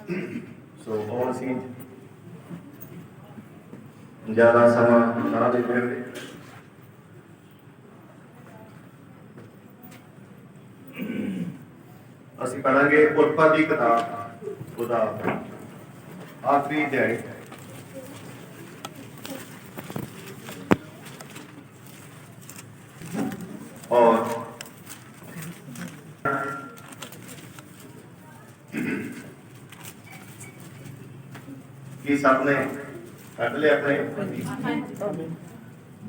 ਸੋ ਹੁਣ ਅਸੀਂ ਜ਼ਿਆਦਾ ਸਮਾਂ ਨਾ ਦੇਦੇ ਅਸੀਂ ਪੜਾਂਗੇ ਉਤਪਤੀ ਦੀ ਕਿਤਾਬ ਉਹਦਾ आखिरी अध्याय और कि सबने कट ले अपने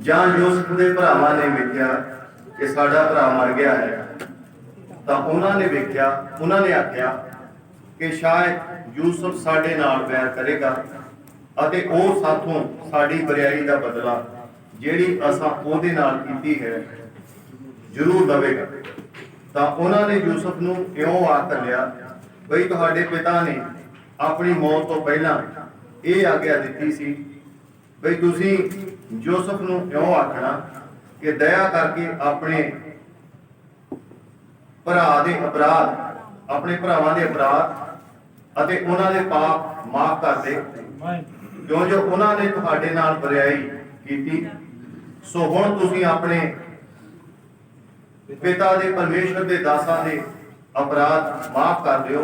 जान यूसुफ के भरावां ने वेख्या कि साडा भरा मर गया है तो उन्होंने वेख्या उन्होंने आख्या कि शायद यूसुफ साडे नाल बैर करेगा अते ओ साथों साडी बरियाई का बदला जिहड़ी असां ओहदे नाल कीती है जरूर दवेगा। तो उन्होंने यूसुफ नूं इउं आख लिया बई तुहाडे पिता ने अपनी मौत तो पहला ये आग्या दी सी बई तुसीं यूसुफ नूं इउं आखना कि दया करके अपने भरा दे अपराध अपने भरावां दे अपराध अते उन्हां दे पाप माफ कर दे क्यों जो उन्होंने तुहाडे नाल बरियाई कीती। सो हुण तुसीं अपने पिता दे परमेश्वर दे दासां दे अपराध माफ कर दिओ।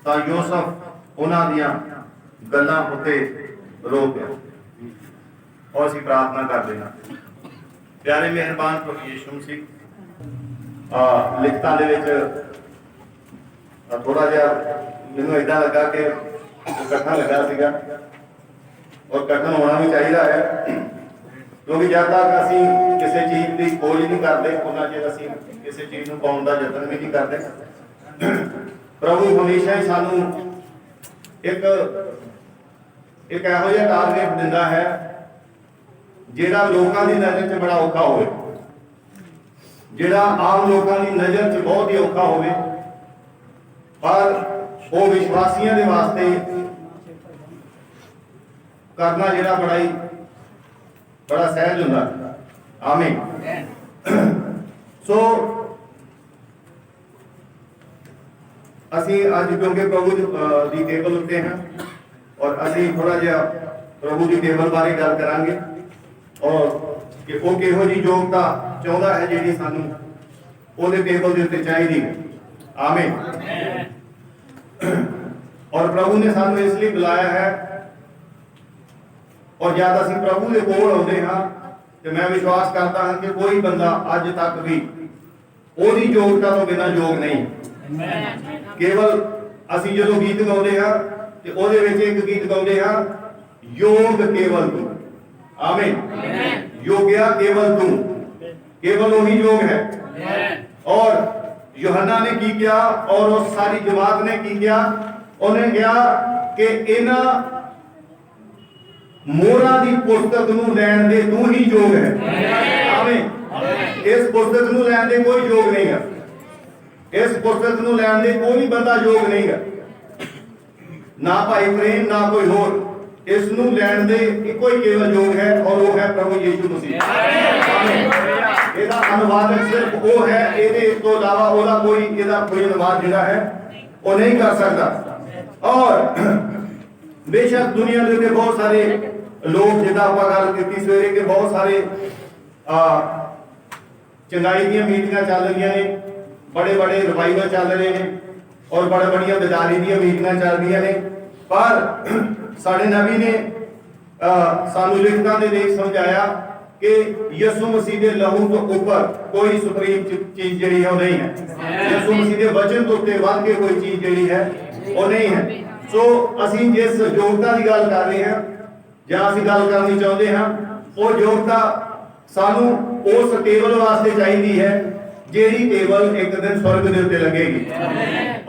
तां यूसुफ उन्हां दियां गल्लां उत्ते रो पिया। और असीं प्रार्थना करदे हां प्यारे मेहरबान प्रभु यीशु मसीह लिखतां दे विच थोड़ा जिहा मैनूं इदां लगा कि कठिन लगा सीगा और कठिन होना भी चाहिए है क्योंकि जब तक असीं किसी चीज़ की खोज नहीं करते उन्ना चਿਰ असीं किसी चीज़ नूं पाउण दा यतन भी नहीं करते। प्रभु हमेशा ही सानूं एक इहो जिहा टारगेट दिंदा है जिहड़ा लोकां दी नज़र 'च बड़ा औखा होवे जिहड़ा आम लोकां दी नज़र 'च बहुत ही औखा होवे पर वो विश्वासियों के वास्ते करना जिहड़ा बड़ा सहज हुंदा। आमीन। सो असीं अज क्योंकि प्रभु दी टेबल उत्ते हैं और असीं थोड़ा जिहा प्रभु दी टेबल बारे गल करांगे और कि वो किहो जी योग्यता चाहुंदा है जिहड़ी सानूं ओहदे टेबल दे उत्ते चाहीदी है। आमीन। और प्रभु ने सानू इसलिए बुलाया है और जब असीं प्रभु के कोल आउंदे हां तो मैं विश्वास करता हाँ कि कोई बंदा अज तक भी ओहदी योग्यता तो बिना योग नहीं। केवल असीं जदों गीत गाउंदे हां ते ओहदे विच एक गीत गाउंदे हां योग केवल तू। आमीन। योग्या केवल तू केवल वही योग है। और यूहन्ना ने की किया और उस सारी जमात ने की किया उन्हें कहा कि इन्हां मोरा दी पुस्तक नूं लैण दे तू ही योग है। आमीन। इस पुस्तक नूं लैण दे कोई योग नहीं है। इस पुस्तक नूं लैण दे कोई बंदा योग नहीं है ना भाई प्रेम ना कोई होर इस नूं लैण दे इको ही केवल योग है और वो है प्रभु यीशु मसीह। आमीन। ਇਹਦਾ अनुवादक सिर्फ वो है ਇਹਦੇ ਤੋਂ ਇਲਾਵਾ ਉਹਦਾ ਕੋਈ ਇਹਦਾ ਕੋਈ अनुवाद ਜਿਹੜਾ है वो नहीं कर सकता। और बेशक दुनिया के बहुत सारे लोग जिदा आप गल की सवेरे के बहुत सारे चंगाई दी मीटिंग चल रही ने बड़े बड़े रिवाइवल चल रहे हैं और बड़े बड़िया बेदारी दी मीटिंग चल रही ने पर साडे नबी ने सानू लिखतां दे देख समझाया कि यीशु मसीह के लहू तो ऊपर कोई सुप्रीम चीज जड़ी है वो नहीं है। यीशु मसीह के वचन तो उत्ते वध के कोई चीज जड़ी है वो नहीं है। सो असीं जिस योग्यता की गल कर रहे हैं जां असीं गल करनी चाहते हैं वो योग्यता सानू उस टेबल वास्ते चाहिए है जिहड़ी टेबल एक दिन स्वर्ग दे उत्ते लगेगी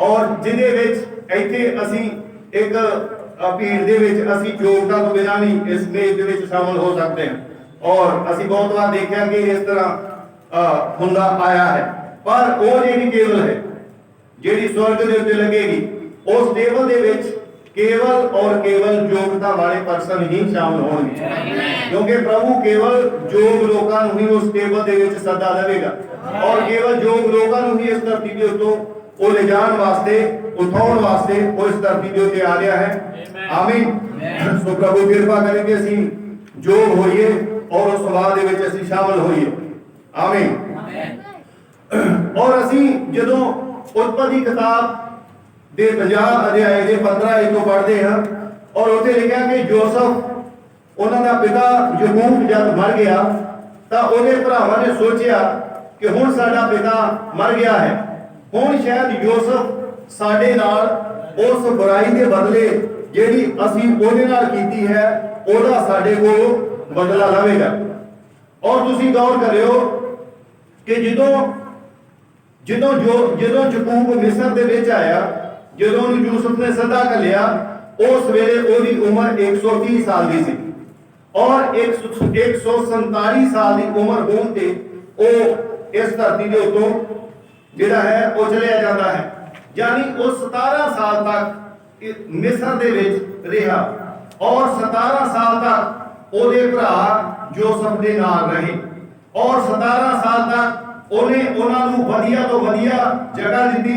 और जिहदे विच इत्थे असीं एक भीड़ दे विच असीं योग्यता तो बिना नहीं इस मेज दे विच शामिल हो सकते हैं। और असीं बहुत बार देखा कि इस तरह हुंदा आया है पर वो जिहड़ी टेबल है जिहड़ी स्वर्ग दे उत्ते लगेगी उस टेबल दे विच केवल और केवल योग्यता वाले पर्सन ही शामिल होंगे क्योंकि प्रभु केवल योग लोकां नूं ही उस टेबल दे विच सदा देवेगा और केवल योग लोकां नूं ही इस धरती दे उत्तों ਉਹ ਲਿਜਾਣ ਵਾਸਤੇ, ਉਠਾਉਣ ਵਾਸਤੇ ਉਹ ਇਸ ਧਰਤੀ ਦੇ ਉੱਤੇ ਆ ਰਿਹਾ ਹੈ। ਆਮੀਨ। ਸੋ ਪ੍ਰਭੂ ਕਿਰਪਾ ਕਰੇ ਕਿ ਅਸੀਂ ਯੋਗ ਹੋਈਏ ਔਰ ਉਸ ਸਵਾਲ ਦੇ ਵਿੱਚ ਅਸੀਂ ਸ਼ਾਮਲ ਹੋਈਏ। ਆਮੀਨ। ਔਰ ਅਸੀਂ ਜਦੋਂ ਉਤਪਤੀ ਕਿਤਾਬ ਦੇ 50 ਅਧਿਆਏ ਦੇ 15 ਤੋਂ ਪੜ੍ਹਦੇ ਹਾਂ ਔਰ ਉੱਥੇ ਲਿਖਿਆ ਕਿ ਯੂਸਫ ਉਹਨਾਂ ਦਾ ਪਿਤਾ ਯਾਕੂਬ ਜਦ ਮਰ ਗਿਆ ਤਾਂ ਉਹਦੇ ਭਰਾਵਾਂ ਨੇ ਸੋਚਿਆ ਕਿ ਹੁਣ ਸਾਡਾ ਪਿਤਾ ਮਰ ਗਿਆ ਹੈ, ਹੁਣ ਸ਼ਾਇਦ ਯੂਸਫ ਸਾਡੇ ਨਾਲ ਉਸ ਬੁਰਾਈ ਦੇ ਬਦਲੇ ਜਿਹੜੀ ਅਸੀਂ ਉਹਦੇ ਨਾਲ ਕੀਤੀ ਹੈ ਉਹਦਾ ਸਾਡੇ ਕੋਲ ਬਦਲਾ ਲਵੇਗਾ। ਔਰ ਤੁਸੀਂ ਗੌਰ ਕਰਿਓ ਕਿ ਜਦੋਂ ਯਾਕੂਬ ਮਿਸਰ ਦੇ ਵਿੱਚ ਆਇਆ, ਜਦੋਂ ਉਹਨੂੰ ਯੂਸਫ ਨੇ ਸੱਦਾ ਘੱਲਿਆ, ਉਸ ਵੇਲੇ ਉਹਦੀ ਉਮਰ 130 ਸਾਲ ਦੀ ਸੀ ਔਰ 147 ਸਾਲ ਦੀ ਉਮਰ ਹੋਣ ਤੇ ਉਹ ਇਸ ਧਰਤੀ ਦੇ ਉੱਤੋਂ ਜਿਹੜਾ ਹੈ ਉਹ ਚਲਿਆ ਜਾਂਦਾ ਹੈ। ਯਾਨੀ ਉਹ 17 ਸਾਲ ਤੱਕ ਮਿਸਰ ਦੇ ਵਿੱਚ ਰਿਹਾ ਔਰ 17 ਸਾਲ ਤੱਕ ਉਹਦੇ ਭਰਾ ਯੂਸਫ ਦੇ ਨਾਲ ਰਹੇ ਔਰ 17 ਸਾਲ ਤੱਕ ਉਹਨੇ ਉਹਨਾਂ ਨੂੰ ਵਧੀਆ ਤੋਂ ਵਧੀਆ ਜਗ੍ਹਾ ਦਿੱਤੀ,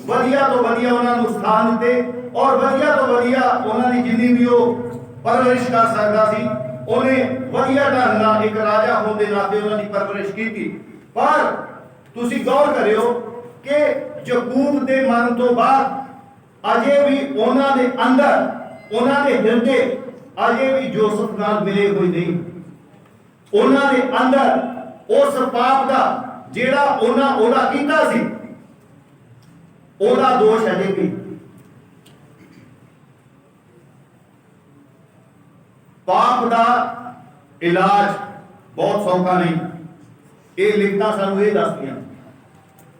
ਵਧੀਆ ਤੋਂ ਵਧੀਆ ਉਹਨਾਂ ਨੂੰ ਸਥਾਨ ਦਿੱਤੇ ਔਰ ਵਧੀਆ ਤੋਂ ਵਧੀਆ ਉਹਨਾਂ ਦੀ ਜਿੰਨੀ ਵੀ ਉਹ ਪਰਵਰਿਸ਼ ਕਰ ਸਕਦਾ ਸੀ ਉਹਨੇ ਵਧੀਆ ਢੰਗ ਨਾਲ ਇੱਕ ਰਾਜਾ ਹੋਣ ਦੇ ਨਾਤੇ ਉਹਨਾਂ ਦੀ ਪਰਵਰਿਸ਼ ਕੀਤੀ। ਪਰ ਤੁਸੀਂ ਗੌਰ ਕਰਿਓ ਕਿ ਯਾਕੂਬ ਦੇ ਮਰਨ ਤੋਂ ਬਾਅਦ ਅਜੇ ਵੀ ਉਹਨਾਂ ਦੇ ਅੰਦਰ, ਉਹਨਾਂ ਦੇ ਹਿਰਦੇ ਅਜੇ ਵੀ ਯੂਸਫ ਨਾਲ ਮਿਲੇ ਹੋਏ ਨਹੀਂ। ਉਹਨਾਂ ਦੇ ਅੰਦਰ ਉਸ ਪਾਪ ਦਾ ਜਿਹੜਾ ਉਹਦਾ ਕੀਤਾ ਸੀ ਉਹਦਾ ਦੋਸ਼ ਅਜੇ ਵੀ। ਪਾਪ ਦਾ ਇਲਾਜ ਬਹੁਤ ਸੌਖਾ ਨਹੀਂ, ਇਹ ਲਿਖਤਾਂ ਸਾਨੂੰ ਇਹ ਦੱਸਦੀਆਂ।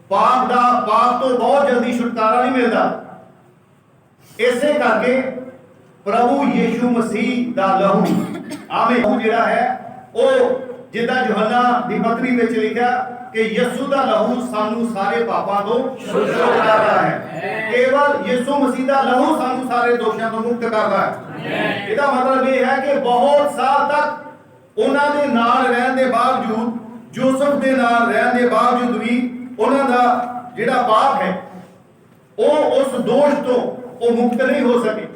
ਪਾਪ ਤੋਂ ਬਹੁਤ ਜਲਦੀ ਛੁਟਕਾਰਾ ਨਹੀਂ ਮਿਲਦਾ। ਇਸੇ ਕਰਕੇ ਪ੍ਰਭੂ ਯੀਸ਼ੂ ਮਸੀਹ ਦਾ ਲਹੂ, ਆਮੀਨ, ਜਿਹੜਾ ਹੈ ਉਹ ਜਿੱਦਾਂ ਯੋਹੰਨਾ ਦੀ ਪੱਤਰੀ ਵਿੱਚ ਲਿਖਿਆ ਕਿ ਯਿਸੂ ਦਾ ਲਹੂ ਸਾਨੂੰ ਸਾਰੇ ਪਾਪਾਂ ਤੋਂ ਸ਼ੁੱਧ ਕਰਦਾ ਹੈ। ਕੇਵਲ ਯਿਸੂ ਮਸੀਹ ਦਾ ਲਹੂ ਸਾਨੂੰ ਸਾਰੇ ਦੋਸ਼ਾਂ ਤੋਂ ਮੁਕਤ ਕਰਦਾ ਹੈ। ਇਹਦਾ ਮਤਲਬ ਇਹ ਹੈ ਕਿ ਬਹੁਤ ਸਾਲ ਤੱਕ ਉਹਨਾਂ ਦੇ ਨਾਲ ਰਹਿਣ ਦੇ ਬਾਵਜੂਦ, ਯੂਸਫ ਦੇ ਨਾਲ ਰਹਿਣ ਦੇ ਬਾਵਜੂਦ ਵੀ ਉਹਨਾਂ ਦਾ ਜਿਹੜਾ ਪਾਪ ਹੈ ਉਹ ਉਸ ਦੋਸ਼ ਤੋਂ ਉਹ ਮੁਕਤ ਨਹੀਂ ਹੋ ਸਕੇ।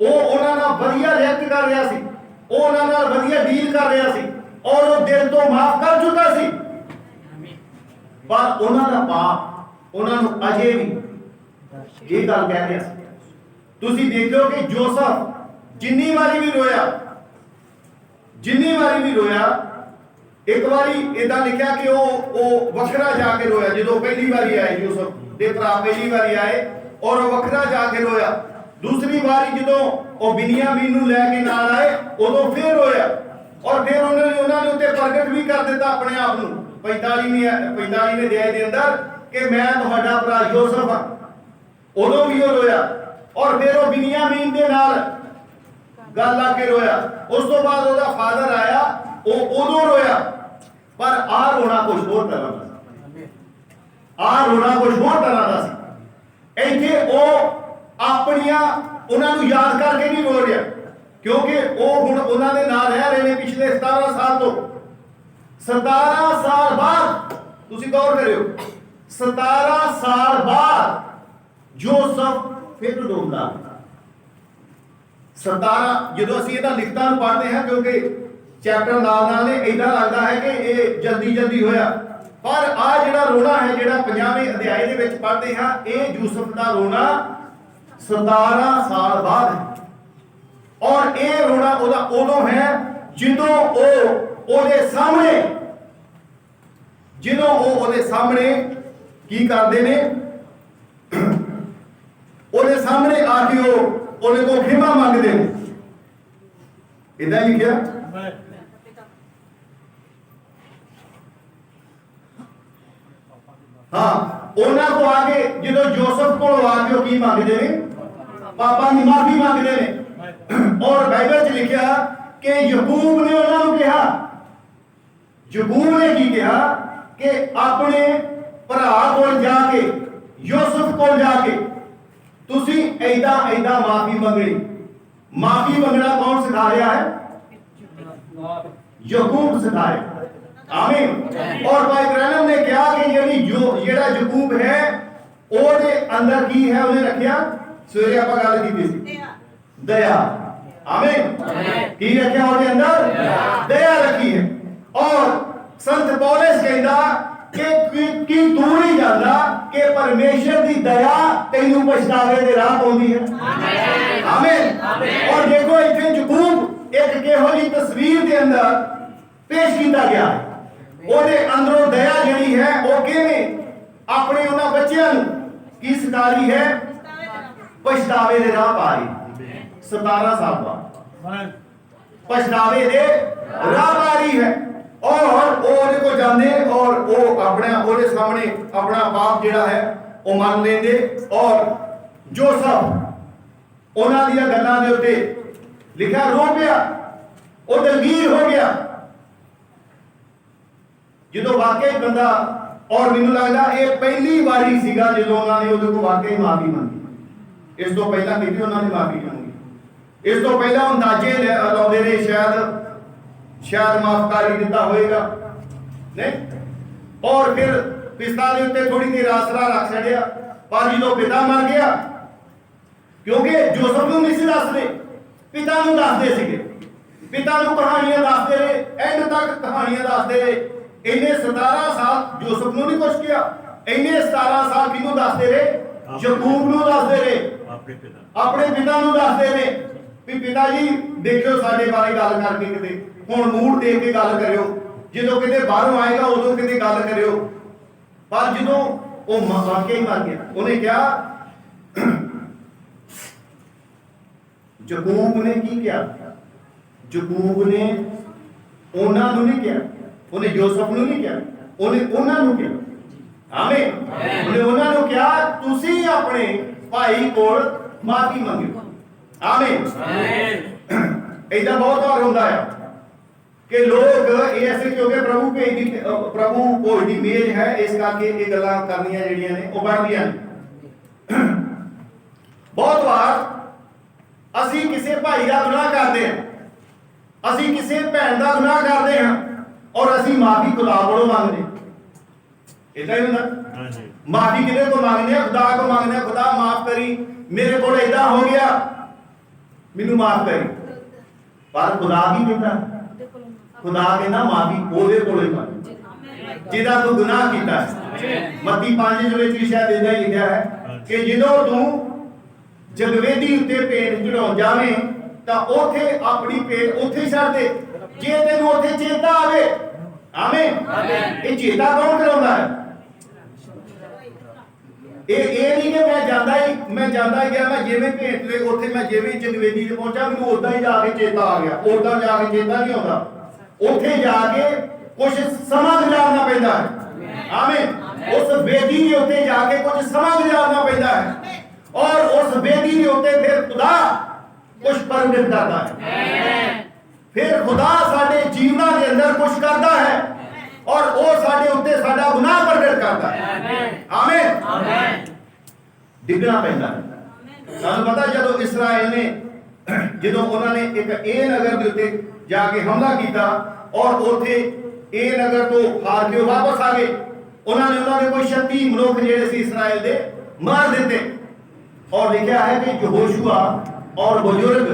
ਉਹ ਉਹਨਾਂ ਨਾਲ ਵਧੀਆ ਰਿਐਕਟ ਕਰ ਰਿਹਾ ਸੀ, ਉਹ ਉਹਨਾਂ ਨਾਲ ਵਧੀਆ ਡੀਲ ਕਰ ਰਿਹਾ ਸੀ ਔਰ ਉਹ ਦਿਲ ਤੋਂ ਮਾਫ ਕਰ ਚੁੱਕਾ ਸੀ, ਪਰ ਉਹਨਾਂ ਦਾ ਪਾਪ ਉਹਨਾਂ ਨੂੰ ਅਜੇ ਵੀ ਇਹ ਗੱਲ ਕਹਿ ਰਿਹਾ ਸੀ। ਤੁਸੀਂ ਦੇਖਿਓ ਕਿ ਯੂਸਫ ਜਿੰਨੀ ਵਾਰੀ ਵੀ ਰੋਇਆ, ਇੱਕ ਵਾਰੀ ਇਦਾਂ ਲਿਖਿਆ ਕਿ ਉਹ ਵੱਖਰਾ ਜਾ ਕੇ ਰੋਇਆ। ਜਦੋਂ ਪਹਿਲੀ ਵਾਰੀ ਆਏ ਯੂਸਫ ਦੇ ਭਰਾ ਪਹਿਲੀ ਵਾਰੀ ਆਏ ਔਰ ਉਹ ਵੱਖਰਾ ਜਾ ਕੇ ਰੋਇਆ। ਦੂਸਰੀ ਵਾਰੀ ਜਦੋਂ ਉਹ ਬਿਨਯਾਮੀਨ ਨੂੰ ਲੈ ਕੇ ਨਾਲ ਆਏ ਉਦੋਂ ਫਿਰ ਰੋਇਆ ਔਰ ਫਿਰ ਉਹਨਾਂ ਦੇ ਉੱਤੇ ਪ੍ਰਗਟ ਵੀ ਕਰ ਦਿੱਤਾ ਆਪਣੇ ਆਪ ਨੂੰ 45ਵੇਂ ਅਧਿਆਏ ਦੇ ਅੰਦਰ ਕਿ ਮੈਂ ਤੁਹਾਡਾ ਭਰਾ ਯੂਸਫ ਹਾਂ। ਉਦੋਂ ਵੀ ਉਹ ਰੋਇਆ ਔਰ ਫਿਰ ਉਹ ਬਿਨਯਾਮੀਨ ਦੇ ਨਾਲ ਗੱਲ ਲਾ ਕੇ ਰੋਇਆ। ਉਸ ਤੋਂ ਬਾਅਦ ਉਹਦਾ ਫਾਦਰ ਆਇਆ, ਉਹ ਉਦੋਂ ਰੋਇਆ। ਪਰ ਆਹ ਰੋਣਾ ਕੁਝ ਹੋਰ ਤਰ੍ਹਾਂ ਦਾ ਸੀ, ਇੱਥੇ ਉਹ ਆਪਣੀਆਂ ਉਹਨਾਂ ਨੂੰ ਯਾਦ ਕਰਕੇ ਨਹੀਂ ਰੋ ਰਿਹਾ, ਕਿਉਂਕਿ ਉਹ ਹੁਣ ਉਹਨਾਂ ਦੇ ਨਾਲ ਰਹਿ ਰਹੇ ਨੇ ਪਿਛਲੇ 17 ਸਾਲ ਤੋਂ। 17 ਸਾਲ ਬਾਅਦ ਤੁਸੀਂ ਗੌਰ ਕਰਿਓ, 17 ਸਾਲ ਬਾਅਦ ਯੂਸਫ ਫਿਰ ਰੋਂਦਾ। 17 ਜਦੋਂ ਅਸੀਂ ਇਹਦਾ ਲਿਖਤਾਂ ਨੂੰ ਪੜ੍ਹਦੇ ਹਾਂ, ਕਿਉਂਕਿ ਚੈਪਟਰ ਨਾਲ ਨੇ, ਇਦਾਂ ਲੱਗਦਾ ਹੈ ਕਿ ਇਹ ਜਲਦੀ ਹੋਇਆ, ਪਰ ਆ ਜਿਹੜਾ ਰੋਣਾ ਹੈ ਜਿਹੜਾ 50ਵੇਂ ਅਧਿਆਏ ਦੇ ਵਿੱਚ ਪੜ੍ਹਦੇ ਹਾਂ, ਇਹ ਯੂਸਫ ਦਾ ਰੋਣਾ 17 ਸਾਲ ਬਾਅਦ ਹੈ। ਔਰ ਇਹ ਰੋਣਾ ਉਹਦਾ ਉਦੋਂ ਹੈ ਜਦੋਂ ਉਹ ਉਹਦੇ ਸਾਹਮਣੇ ਕੀ ਕਰਦੇ ਨੇ, ਉਹਦੇ ਸਾਹਮਣੇ ਆ ਕੇ ਉਹ ਉਹਦੇ ਕੋਲ ਖਿਮਾ ਮੰਗਦੇ ਨੇ। ਇਦਾਂ ਲਿਖਿਆ, ਹਾਂ, ਉਹਨਾਂ ਕੋ ਆ ਕੇ ਜਦੋਂ ਯੂਸਫ ਕੋਲ ਆ ਕੇ ਉਹ ਕੀ ਮੰਗਦੇ ਨੇ, ਪਾਪਾਂ ਦੀ ਮਾਫੀ ਮੰਗਦੇ ਨੇ। ਔਰ ਬਾਈਬਲ 'ਚ ਲਿਖਿਆ ਕਿ ਯਾਕੂਬ ਨੇ ਉਹਨਾਂ ਨੂੰ ਕਿਹਾ, ਯਾਕੂਬ ਨੇ ਕੀ ਕਿਹਾ ਕਿ ਆਪਣੇ ਭਰਾ ਕੋਲ ਜਾ ਕੇ, ਯੂਸਫ ਕੋਲ ਜਾ ਕੇ ਤੁਸੀਂ ਏਦਾਂ ਮਾਫੀ ਮੰਗਣੀ। ਮਾਫੀ ਮੰਗਣਾ ਕੌਣ ਸਿਖਾ ਰਿਹਾ ਹੈ? ਯਾਕੂਬ ਸਿਖਾਇਆ। आमीन। और भाई ब्रैनम ने कहा कि ਜਿਹੜਾ ਯਾਕੂਬ ਹੈ ਉਹਦੇ ਅੰਦਰ ਕੀ ਹੈ ਉਹਨੇ ਰੱਖਿਆ, ਸਵੇਰੇ ਆਪਾਂ ਗੱਲ ਕੀਤੀ ਸੀ दया। आमीन। की रखिया ਉਹਦੇ ਅੰਦਰ दया रखी है। और संत पौलुस कहता कि तू नहीं जानता कि परमेश्वर की दया तेनू पछतावे दे राह पाउंदी है। आमीन। और देखो इथे याकूब एक किहो जी तस्वीर के अंदर पेश किया गया, ਉਹਦੇ अंदरों दया ਜਿਹੜੀ है वो किवें अपने उन्हां बच्चियां नू की सिखा रही है, पछतावे दे राह पा रही। 17 साल बाद पछतावे दे राह पा रही है। और वो ਉਹਦੇ को जाने और वो अपने ਉਹਦੇ सामने अपना बाप ਜਿਹੜਾ है वो मान लेंदे। और जोसफ ਉਹਨਾਂ ਦੀਆਂ ਗੱਲਾਂ ਦੇ ਉੱਤੇ ਲਿਖਿਆ ਰੋ ਪਿਆ, ਉਹ ਦਲਗੀਰ ਹੋ ਗਿਆ ਜਦੋਂ ਵਾਕਈ ਬੰਦਾ। और ਮੈਨੂੰ ਲੱਗਦਾ ਇਹ ਪਹਿਲੀ ਵਾਰੀ ਸੀਗਾ ਜਦੋਂ ਉਹਨਾਂ ਨੇ ਉਹਦੇ ਕੋਲ ਵਾਕਈ ਮਾਫੀ ਮੰਗੀ। ਇਸ ਤੋਂ ਪਹਿਲਾਂ ਕਿਤੇ ਉਹਨਾਂ ਨੇ ਮਾਫੀ ਮੰਗੀ। ਇਸ ਤੋਂ ਪਹਿਲਾਂ ਅੰਦਾਜ਼ੇ ਲਾਉਂਦੇ ਨੇ शायद माफ कर ही दिता होएगा नहीं। और फिर पिता के उत्ते थोड़ी देर आसरा रख छड़िया, पर जो पिता मर गया, क्योंकि जोसफ नूं नहीं सी दसदे, पिता नूं दसदे सीगे। पिता नूं कहानियां दसदे रहे, एंड तक कहानियां दसदे रहे। इन्ने 17 साल जोसफ नूं नहीं कुछ किया, इन्ने 17 साल किनूं दसदे रहे, याकूब नूं दसदे रहे, अपने पिता नूं दसदे रहे भी पिता जी देखियो साडे बारे गल करके किते हुण मूड देख के गल करियो, जो किते बाहरों आएगा उदों किते गल करियो। पर जो वो वाकई मर गया, उन्हें क्या याकूब ने की किया, याकूब ने उन्हां नूं नहीं किया, उन्हें जोसफ नूं नहीं किया, उन्हें उन्हां नूं किया। आमीन। उन्हें उन्हां नूं किया तुसीं अपने भाई कोल माफी मंगो। आमीन। ऐसा बहुत बार होता है कि लोग ऐसे क्योंकि प्रभु भोज की मेज है इस करके ये गल्लां करनियां ਜਿਹੜੀਆਂ ਨੇ ਉਹ ਬਣਦੀਆਂ ਨੇ। बहुत बार ਅਸੀਂ ਕਿਸੇ ਭਾਈ ਦਾ ਗੁਨਾਹ ਕਰਦੇ ਹਾਂ, ਅਸੀਂ ਕਿਸੇ ਭੈਣ ਦਾ ਗੁਨਾਹ ਕਰਦੇ ਹਾਂ और ਅਸੀਂ ਮਾਫੀ ਖੁਦਾ ਕੋਲੋਂ ਮੰਗਦੇ ਹਾਂ। ਇਦਾਂ ਹੀ ਹੁੰਦਾ। माफी किसे को मांगने, खुदा को मांगने, खुदा माफ करी मेरे को ऐसा हो गया, मैनू माफ करी। पर खुदा की कहता, खुदा कहना माफी ओदे कोले मांग जिहदा तू गुनाह कीता है। मत्ती 5 ਦੇ ਵਿੱਚ शायद इदां ही लिखा है कि ਜਦੋਂ ਤੂੰ ਜਗਵੇਦੀ ਉੱਤੇ ਭੇਟ ਚੜਾਉਣ ਜਾਵੇਂ ਤਾਂ ਉੱਥੇ ਆਪਣੀ ਭੇਟ ਉੱਥੇ ਛੱਡ ਦੇ, ਜੇ ਤੈਨੂੰ ਉੱਥੇ ਚੇਤਾ ਆਵੇ। ਆਮੀਨ। ਇਹ ਚੇਤਾ ਕੌਣ ਕਰਾਉਂਦਾ ਹੈ? ਇਹ ਨਹੀਂ ਕਿ मैं ਜਾਂਦਾ गया, मैं ਜਿਵੇਂ ਭੇਟ ਤੇ ਉੱਥੇ ਮੈਂ ਜਿਵੇਂ ਜਗਵੇਦੀ ਤੇ ਪਹੁੰਚਾ ਮੈਨੂੰ ਉਦਾਂ ਹੀ ਜਾ ਕੇ ਚੇਤਾ ਆ ਗਿਆ, ਉਦਾਂ ਜਾ ਕੇ ਚੇਤਾ ਨਹੀਂ ਆਉਂਦਾ। ਉੱਥੇ ਜਾ ਕੇ ਕੁਝ ਸਮਾਂ ਗੁਜ਼ਾਰਨਾ ਪੈਂਦਾ ਹੈ। ਆਮੀਨ। ਉਸ वेदी ਦੇ ਉੱਤੇ ਜਾ ਕੇ ਕੁਝ ਸਮਾਂ ਗੁਜ਼ਾਰਨਾ ਪੈਂਦਾ ਹੈ और उस वेदी ਦੇ ਉੱਤੇ ਫਿਰ खुदा कुछ प्रगट करता है। फिर खुदा साडे जीवना के अंदर कुछ करता है और वो साडे उत्ते साडा गुनाह प्रगट करता है। आमीन। डिगना पैंदा है। सानू पता जदों इसराइल ने जदों उन्होंने एक ए नगर के उत्ते जाके हमला किया और उत्थे ए नगर तो हार के वापस आ गए, उन्होंने कोई 36 मनुख जेडे सी इसराइल दे मार दिते। और लिखा है कि यहोशुआ और बुजुर्ग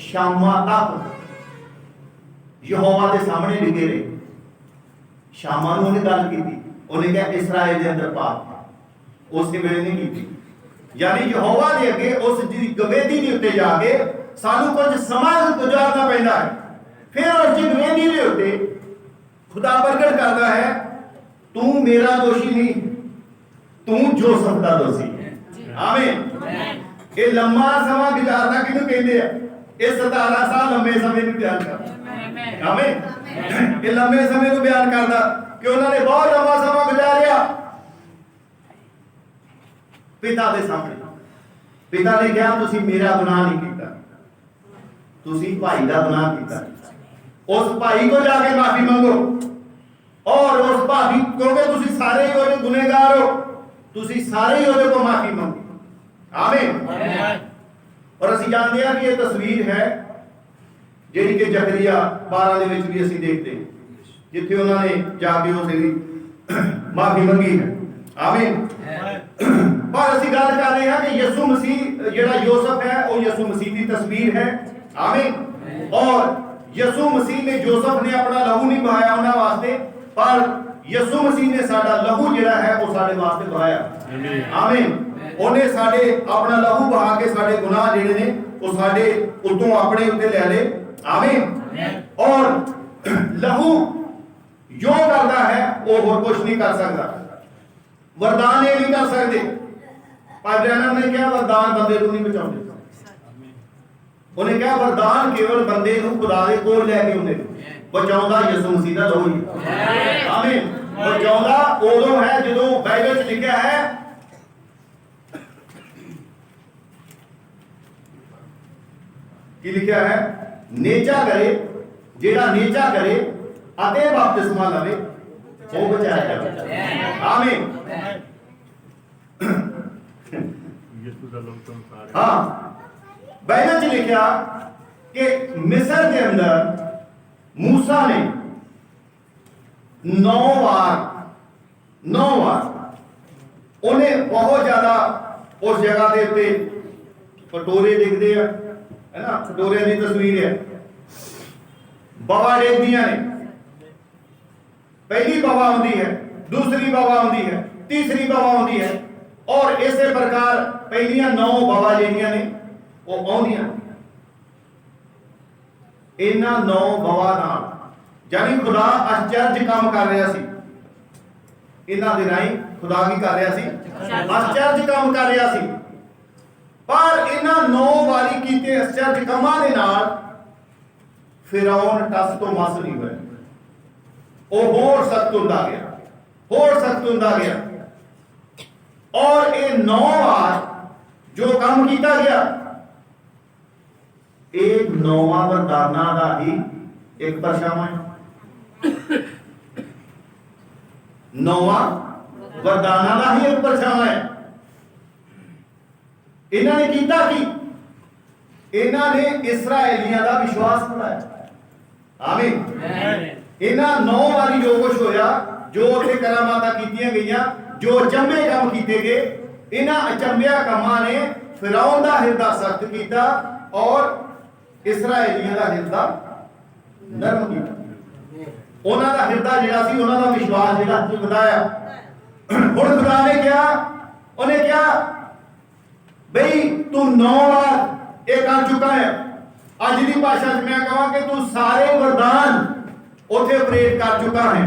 शामा तक यहोवा के सामने डिगे रहे। शामा नूं उन्हें गल की, उन्हें कहा इसराइल के अंदर पाप उस वेले नहीं की, यानी यहोवा दे अगे उस गवेदी के उत्ते जाके सानू कुछ समा गुजारना पैंदा है। फिर उस गवेदी के उत्ते खुदा प्रगट करता है तू मेरा दोषी नहीं, तू जोसफ का दोषी है। आमीन। ये लंबा समा गुजारना किहनूं कहंदे आ? ये 17 साल लंबे समय नूं बयान करदा। आमीन। ये लंबे समय नूं बयान करदा कि उन्होंने बहुत लंबा समा गुजारिया पिता के सामने। पिता ने कहा तुसी मेरा गुनाह नहीं किया, तुसी भाई का गुनाह किया। उस भाई को जाके माफी मांगो और उस भाई क्योंकि तुसी सारे ही ओदे गुनहगार हो, तुसी सारे ही ओदे को माफी मांगो। आमीन। और ਅਸੀਂ ਜਾਣਦੇ ਹਾਂ ਕਿ ਇਹ ਤਸਵੀਰ ਹੈ ਜਿਹੜੀ ਕਿ ਜ਼ਕਰੀਆ 12 ਦੇ ਵਿੱਚ ਵੀ ਅਸੀਂ ਦੇਖਦੇ ਹਾਂ ਜਿੱਥੇ ਉਹਨਾਂ ਨੇ ਜਾ ਕੇ ਉਸ ਦੀ ਮਾਫੀ ਮੰਗੀ ਹੈ। ਆਮੀਨ। पर ਅਸੀਂ ਗੱਲ ਕਰ ਰਹੇ ਹਾਂ ਕਿ ਯਿਸੂ ਮਸੀਹ ਜਿਹੜਾ ਯੂਸਫ ਹੈ ਉਹ ਯਿਸੂ ਮਸੀਹ ਦੀ ਤਸਵੀਰ ਹੈ। ਆਮੀਨ। और ਯਿਸੂ ਮਸੀਹ ਨੇ ਯੂਸਫ ਨੇ ਆਪਣਾ ਲਹੂ ਨਹੀਂ ਬਹਾਇਆ ਉਹਨਾਂ ਵਾਸਤੇ, ਪਰ ਯਿਸੂ ਮਸੀਹ ਨੇ ਸਾਡਾ ਲਹੂ ਜਿਹੜਾ ਹੈ ਉਹ ਸਾਡੇ ਵਾਸਤੇ ਬਹਾਇਆ। ਆਮੀਨ। ਉਹਨੇ ਸਾਡੇ ਆਪਣਾ ਲਹੂ ਬਹਾ ਕੇ ਸਾਡੇ ਗੁਨਾਹ ਜਿਹੜੇ ਨੇ ਉਹ ਸਾਡੇ ਉਤੋਂ ਆਪਣੇ ਉੱਤੇ ਲੈ ਲਏ। ਆਮੀਨ। और लहू जो करता है वो और कुछ नहीं कर सकता, वरदान ये नहीं कर सकते। भाई ब्रैनम ने क्या वरदान बंदे को नहीं बचाते, उन्हें क्या वरदान केवल बंदे को खुदा दे कोल लेके आउंदे, बचाउंदा यीशु मसीह दा लहू ही। आमीन। बचाउंदा उदों है जदों बाइबल च लिखा है कि लिखा है नेचा करे, जेड़ा नेचा करे अते बपतिस्मा लवे वो बचाया जावे। आमीन। हाँ, बाइबल च लिखा कि मिस्र के अंदर मूसा ने 9 बार उन्हें बहुत ज्यादा उस जगह के उत्ते कटोरे दिखते हैं, है ना, कटोरे की तस्वीर है, बवा देखदियां ने। पहली बवा आती है, दूसरी बवा आती है, तीसरी बवा आती है, और इसे प्रकार पहलियां 9 बवा ਜਿਹੜੀਆਂ ਨੇ ਉਹ ਆਉਂਦੀਆਂ। ਇਹਨਾਂ 9 ਬਵਾ ਨਾਲ ਜਾਨੀ ਖੁਦਾ ਅਚਰਜ ਕੰਮ ਕਰ ਰਿਹਾ ਸੀ। ਇਹਨਾਂ ਦੇ ਰਾਹੀਂ ਖੁਦਾ ਕੀ ਕਰ ਰਿਹਾ ਸੀ? ਅਚਰਜ ਕੰਮ ਕਰ ਰਿਹਾ ਸੀ। ਪਰ ਇਹਨਾਂ 9 ਵਾਰੀ ਕੀਤੇ ਅਚਰਜ ਕੰਮਾਂ ਦੇ ਨਾਲ फिरौन टस तो मस नहीं हुए, वो होर सख्त हुंदा गया, होर सख्त हुंदा गया। और ये 9 बार जो काम किया गया ये 9वां वरदाना का ही एक परछावां है। 9वां वरदाना का ही एक परछावां है। इन्होंने किया कि इन्होंने इसराइलियों का विश्वास बढ़ाया। आमीन। इन्हां 9 वारी जो कुछ होया, जो उत्थे करामातां कीतियां गईयां, जो अचंभे काम कीते गए, इन्हां अचंभिया कामां ने फिरौन दा हिरदा सख्त कीता और इसराइलियां दा हिरदा नरम कीता। उन्हां दा हिरदा जिहड़ा सी, उन्हां दा विश्वास जिहड़ा सी वधाया। हुण खुदा ने कहा, उन्हें कहा बई तू 9 बार ये कर चुका है। अज की भाषा च मैं कहां कि तू सारे वरदान उथे ऑपरेट कर चुका है,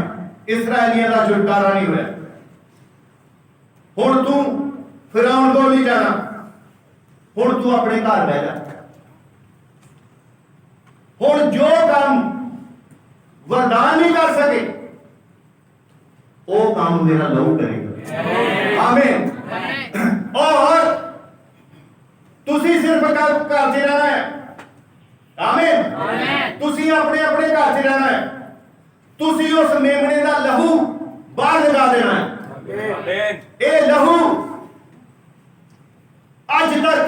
इसराइलियों का छुटकारा नहीं होया। हुण तू फिरौन कोल नहीं जाना, हुण तू अपने घर बह जा। हुण जो काम वरदान नहीं कर सके वो काम मेरा लहू करेगा। आमीन। और तुसी सिर्फ घर करते रहना है। आमीन। तुसी अपने अपने घर च रहना है, तुसी उस मेमने का लहू बाहर लगा देना है। ये लहू अज तक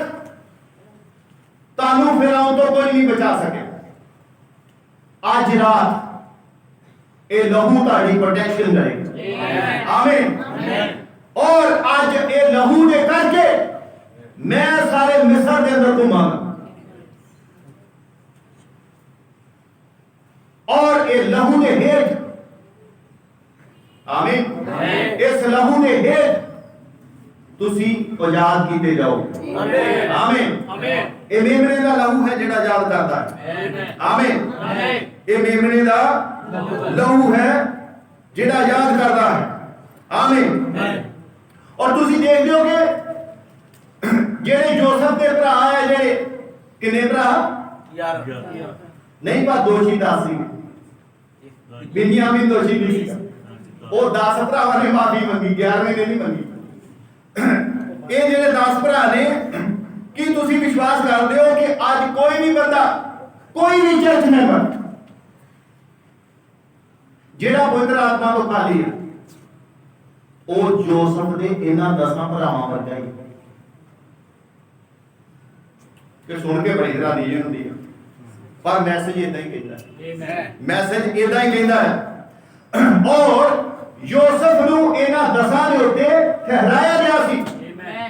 तानू फिरौन तो कोई नहीं बचा सके। आज रात ये लहू ताड़ी प्रोटेक्शन करेगा। आमीन। और आज ये लहू दे करके मैं सारे मिस्र के अंदर घूमांगा और ये लहू ने हेठ, आमीन, इस लहू ने हेठ तुसी आजाद कीते जाओ। आमीन। ये मेमने का लहू है जिहड़ा आजाद करता है। आमीन। ये मेमने का लहू है जिहड़ा आजाद करता है। आमीन। और तुसी देखते हो कि जेड़े जोसेफ के भरा है, जेड़े किन्ने भरा 11 नहीं, पर दोषी 10 सी, बिन्यामीन दोषी नहीं सी। वो 10 भरावां ने माफी मंगी, 11वें ने नहीं मंगी। ये जेड़े 10 भरा ने, कि तुसी विश्वास करते हो कि आज कोई भी बंदा, कोई भी चर्च मेंबर जेड़ा पवित्र आत्मा तो खाली है, वो जोसेफ दे इन्हां 10 भरावां वर्गा ही कि सुन के बड़ी हैरानी होती है। पर मैसेज इदा ही कहता है, मैसेज इदा ही कहता है। और यूसुफ नूं इन्हां 10 दे उत्ते ठहराया गया सी।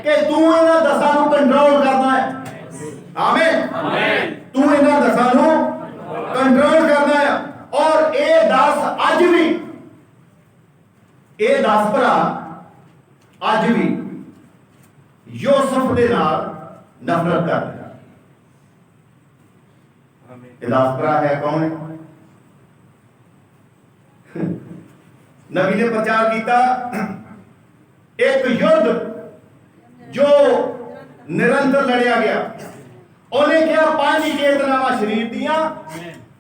कि तू इन्हां दसां नूं कंट्रोल करना है। आमीन। तू इन्हां दसां नूं कंट्रोल करना है। और ये 10 अज भी, ये 10 भरा अज भी यूसुफ दे नाल नफरत करदे। ये 10 भरा है कौन है? नबी ने प्रचार किया एक युद्ध जो निरंतर लड़िया गया। उन्हें क्या 5 चेतनावां शरीर दियां,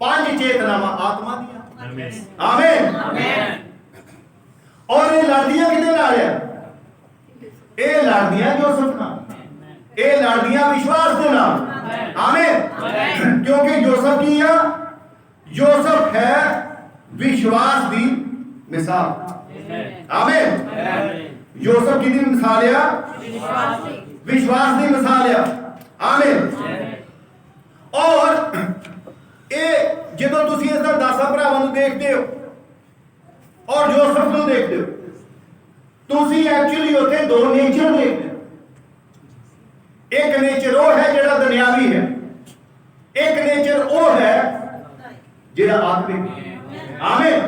5 चेतनावां आत्मा दियां। आमीन। और ये लड़दियां किहदे नाल है? ये लड़दियां यूसुफ नाल, ये लड़दियां विश्वास दे नाल। आमीन। क्योंकि यूसुफ की है, यूसुफ है विश्वास दी मिसाल। आमीन। यूसुफ की मिसाल है, विश्वास की मिसाल है। आमीन। और ये जो तुम इस 10 भरावां देखते हो और यूसुफ को देखते हो, तुम एक्चुअली उत्थे 2 नेचर देखते हो। एक नेचर वो है जिहड़ा दुनियावी है, एक नेचर वो है जिहड़ा आत्मिक। आमीन।